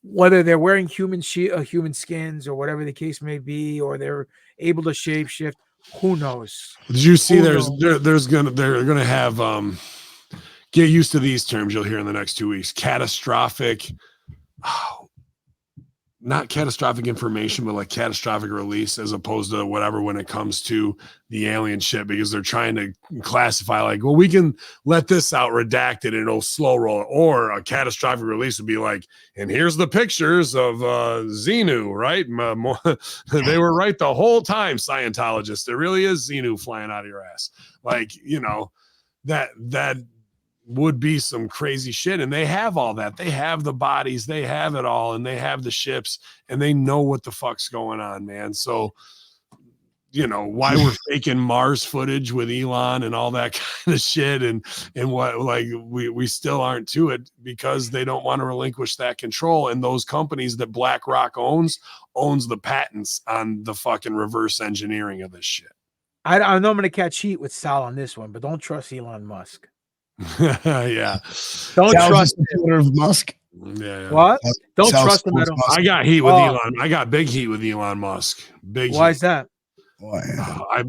whether they're wearing human skins or whatever the case may be, or they're able to shapeshift, who knows? Did you see they're gonna have get used to these terms you'll hear in the next 2 weeks. Catastrophic. not catastrophic information, but like catastrophic release as opposed to whatever when it comes to the alien shit, because they're trying to classify like, well, we can let this out redacted and it'll slow roll, or a catastrophic release would be like, and here's the pictures of Xenu, right? They were right the whole time, Scientologists. There really is Xenu flying out of your ass. Like, you know, that would be some crazy shit, and they have all that. They have the bodies, they have it all, and they have the ships, and they know what the fuck's going on, man. So, you know, why we're faking Mars footage with Elon and all that kind of shit, and what, like, we still aren't to it, because they don't want to relinquish that control. And those companies that BlackRock owns the patents on the fucking reverse engineering of this shit. I know I'm going to catch heat with Sal on this one, but don't trust Elon Musk. Yeah. Don't trust the supporter of Musk. Yeah. What? Don't Sal's trust him. I got heat with Elon. I got big heat with Elon Musk. Big Why heat. is that? Why?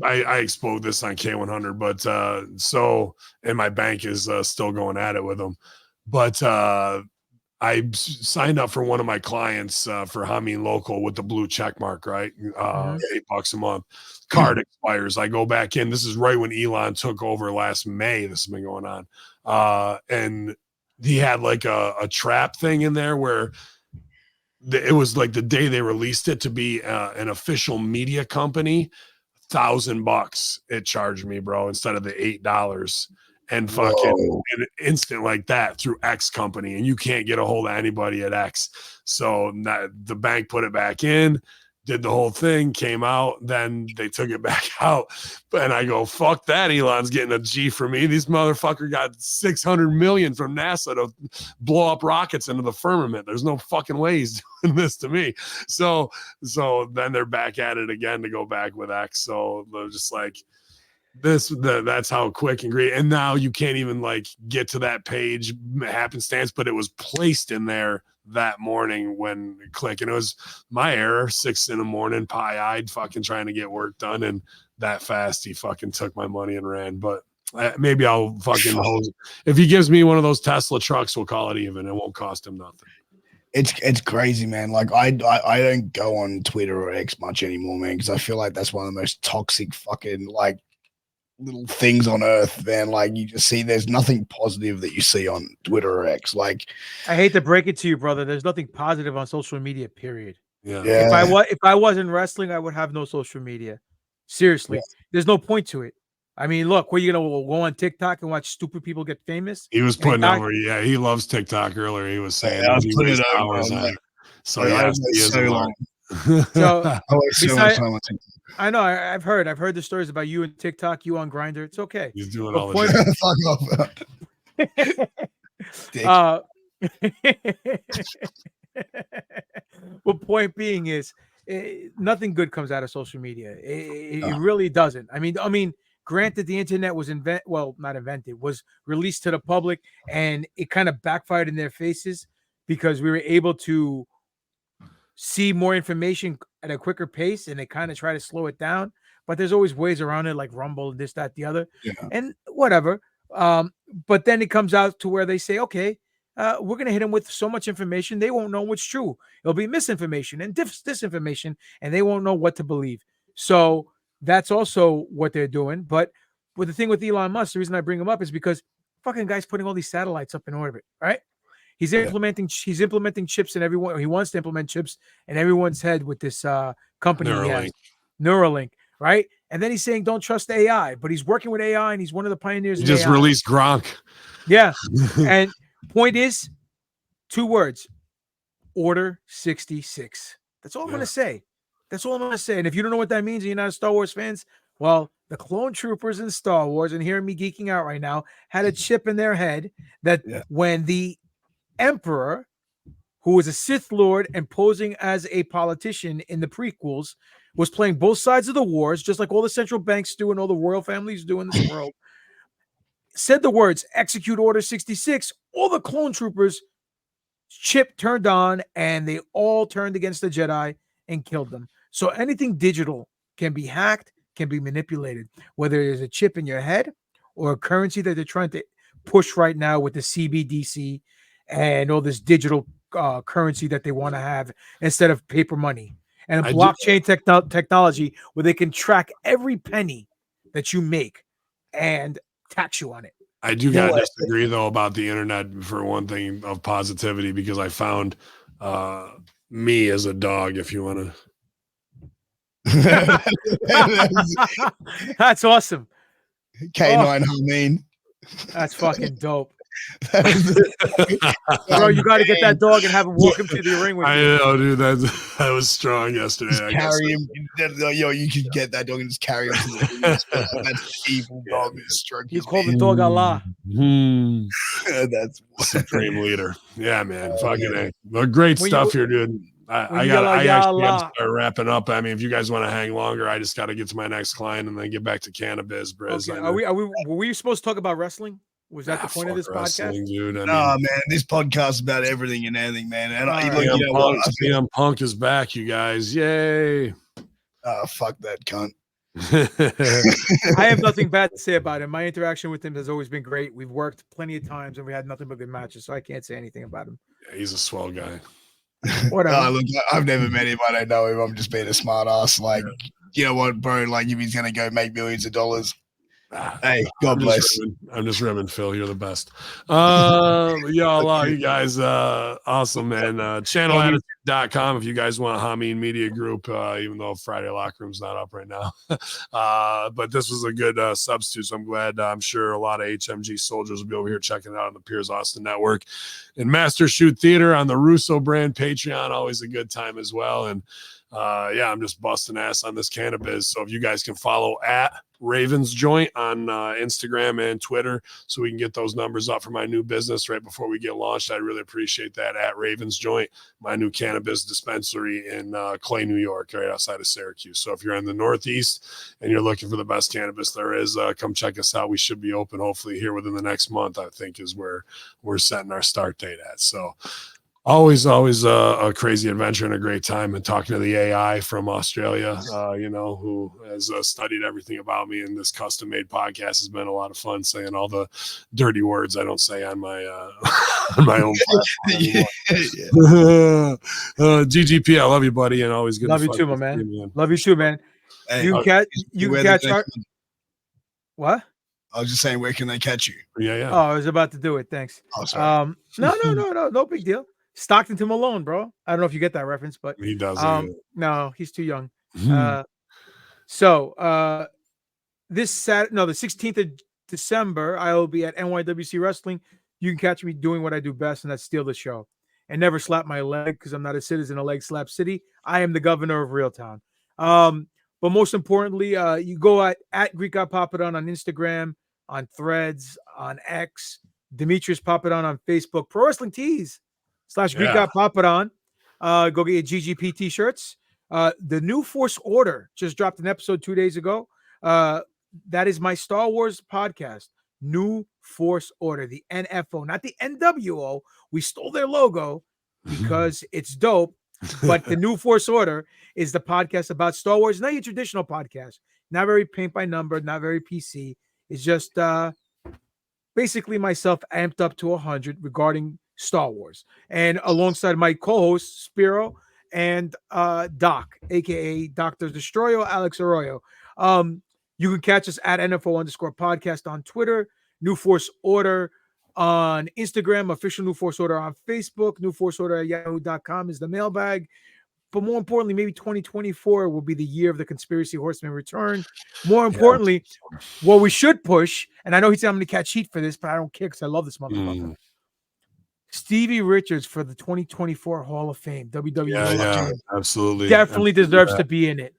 I exposed this on K100, but so, and my bank is still going at it with them. But I signed up for one of my clients for Hamin Local with the blue check mark, right? $8 a month. Card expires. I go back in. This is right when Elon took over last May. This has been going on. And he had like a trap thing in there where it was like the day they released it to be an official media company, $1,000 it charged me, bro, instead of the $8. And fucking an instant like that through X company, and you can't get a hold of anybody at X. So the bank put it back in, did the whole thing, came out, then they took it back out. And I go, fuck that, Elon's getting a G for me. These motherfucker got 600 million from NASA to blow up rockets into the firmament. There's no fucking way he's doing this to me. So then they're back at it again to go back with X. So they're just like, that's how quick and great. And now you can't even like get to that page happenstance, but it was placed in there that morning when click, and it was my error, 6 a.m, pie-eyed, fucking trying to get work done, and that fast he fucking took my money and ran. But maybe I'll fucking hose. If he gives me one of those Tesla trucks, we'll call it even. It won't cost him nothing. It's crazy, man. Like I don't go on Twitter or X much anymore, man, because I feel like that's one of the most toxic fucking like little things on earth, man. Like you just see there's nothing positive that you see on Twitter or X. Like I hate to break it to you, brother. There's nothing positive on social media, period. Yeah. If I wasn't wrestling, I would have no social media. Seriously. There's no point to it. I mean, look, where you gonna go on TikTok and watch stupid people get famous? He was putting over, he loves TikTok earlier. He was saying I was he putting wastes it over, hours on like, it. So yes, he is so a long. So I waste so much time on TikTok. I know I've heard the stories about you and TikTok, you on Grindr. It's okay. He's doing But all the shit. Fuck off. Well, point being is nothing good comes out of social media. It really doesn't. I mean, granted, the internet was was released to the public, and it kind of backfired in their faces because we were able to see more information at a quicker pace, and they kind of try to slow it down. But there's always ways around it, like Rumble, this, that, the other, and whatever. But then it comes out to where they say, okay, we're going to hit them with so much information, they won't know what's true. It'll be misinformation and disinformation, and they won't know what to believe. So that's also what they're doing. But with the thing with Elon Musk, the reason I bring him up is because fucking guy's putting all these satellites up in orbit, right? He's implementing chips in everyone. He wants to implement chips in everyone's head with this company Neuralink, right? And then he's saying don't trust AI, but he's working with AI and he's one of the pioneers. He just released Gronk. Yeah. And point is, 2 words: Order 66. That's all I'm going to say. That's all I'm going to say. And if you don't know what that means and you're not a Star Wars fans, well, the clone troopers in Star Wars, and hearing me geeking out right now, had a chip in their head that when the Emperor, who was a Sith Lord and posing as a politician in the prequels, was playing both sides of the wars, just like all the central banks do and all the royal families do in this world, said the words, execute Order 66, all the clone troopers, chip turned on, and they all turned against the Jedi and killed them. So anything digital can be hacked, can be manipulated, whether there's a chip in your head or a currency that they're trying to push right now with the CBDC and all this digital currency that they want to have instead of paper money, and a I do- blockchain technology where they can track every penny that you make and tax you on it. I do gotta disagree though about the internet for one thing of positivity, because I found me as a dog, if you want to. That's awesome. K9 Hamin. That's fucking dope. Bro, you got to get that dog and have him walk him to the ring with I you. know, dude. That was strong yesterday. Just I guess. carry him. Yo, you could get that dog and just carry him to the ring. That's evil dog. You call the dog Allah. That's Supreme leader. Yeah, man. Fucking A. Well, great When stuff you- here, dude. I yell, actually "Ya have to Allah." start wrapping up. I mean, if you guys want to hang longer, I just got to get to my next client and then get back to cannabis, Briz. Okay. Were we supposed to talk about wrestling? Was that the point of this wrestling, podcast? dude? I mean, man, this podcast is about everything and anything, man. And CM Punk is back, you guys. Yay. Fuck that cunt. I have nothing bad to say about him. My interaction with him has always been great. We've worked plenty of times and we had nothing but good matches, so I can't say anything about him. Yeah, he's a swell guy. Whatever. Look, I've never met him. I don't know him. I'm just being a smart ass. Like, you know what, bro? Like, if he's gonna go make millions of dollars, hey, God bless. I'm just rimming, Phil. You're the best. Y'all, you guys, awesome, man. Channelattitude.com if you guys want Hamin Media Group, even though Friday Locker Room's not up right now. But this was a good substitute, so I'm glad. I'm sure a lot of HMG soldiers will be over here checking it out on the Piers Austin Network. And Master Shoot Theater on the Russo brand Patreon, always a good time as well. And I'm just busting ass on this cannabis. So if you guys can follow at Ravens Joint on Instagram and Twitter, so we can get those numbers up for my new business right before we get launched, I really appreciate that. At Ravens Joint, my new cannabis dispensary in Clay, New York, right outside of Syracuse. So if you're in the Northeast and you're looking for the best cannabis there is, come check us out. We should be open hopefully here within the next month, I think is where we're setting our start date at. So always a crazy adventure and a great time, and talking to the AI from Australia, who has studied everything about me, and this custom made podcast has been a lot of fun, saying all the dirty words I don't say on my on my own platform anymore. GGP, I love you, buddy, and always good. Love you too, my man. Love you too, man. Hey, You can catch our what? I was just saying, where can they catch you? Yeah. Oh, I was about to do it. Thanks. Oh, sorry. No big deal. Stockton to Malone, bro. I don't know if you get that reference, but he doesn't. No, he's too young. The 16th of December, I will be at NYWC Wrestling. You can catch me doing what I do best, and that's steal the show and never slap my leg, because I'm not a citizen of Leg Slap City. I am the governor of Reeltown. But most importantly, you go at Greek God Papadon on Instagram, on Threads, on X, Demetrius Papadon on Facebook, Pro Wrestling Tees / Greek God Papadon. Go get your GGP t-shirts. The New Force Order just dropped an episode 2 days ago. That is my Star Wars podcast. New Force Order, the NFO, not the NWO. We stole their logo because it's dope. But the New Force Order is the podcast about Star Wars, not your traditional podcast. Not very paint by number, not very PC. It's just basically myself amped up to 100 regarding Star Wars, and alongside my co-host Spiro and Doc, aka Dr. Destroyo, Alex Arroyo. You can catch us at NFO_podcast on Twitter, New Force Order on Instagram, official New Force Order on Facebook, New Force Order at yahoo.com is the mailbag. But more importantly, maybe 2024 will be the year of the Conspiracy Horseman return. More importantly, what we should push, and I know he said I'm going to catch heat for this, but I don't care because I love this motherfucker. Stevie Richards for the 2024 Hall of Fame. WWE Hall of Fame. Absolutely. Definitely deserves to be in it.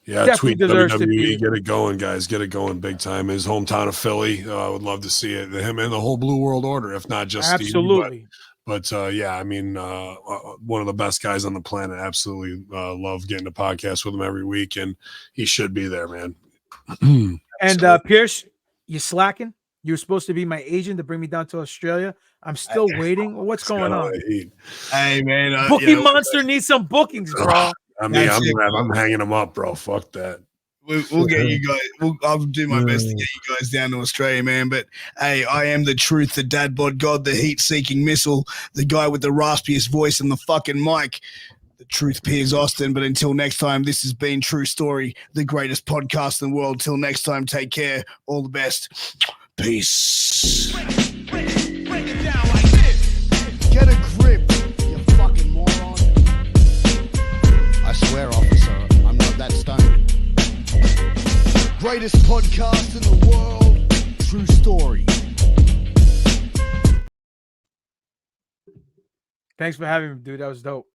Yeah, Definitely tweet deserves to WWE, be. get it going, guys. Get it going big time. His hometown of Philly. I would love to see it. Him and the whole Blue World Order, if not just Absolutely. Stevie, I mean, one of the best guys on the planet. Absolutely love getting a podcast with him every week, and he should be there, man. And Pierce, you slacking? You were supposed to be my agent to bring me down to Australia. I'm still waiting. What's going on? Hey, man. Booking Monster needs some bookings, bro. I mean, I'm hanging him up, bro. Fuck that. We'll get you guys. I'll do my best to get you guys down to Australia, man. But hey, I am the truth, the dad bod god, the heat-seeking missile, the guy with the raspiest voice and the fucking mic. The truth, Piers Austin. But until next time, this has been True Story, the greatest podcast in the world. Till next time, take care. All the best. Peace. Break it down like this. Get a grip, you fucking moron. I swear, officer, I'm not that stoned. Greatest podcast in the world, True Story. Thanks for having me, dude. That was dope.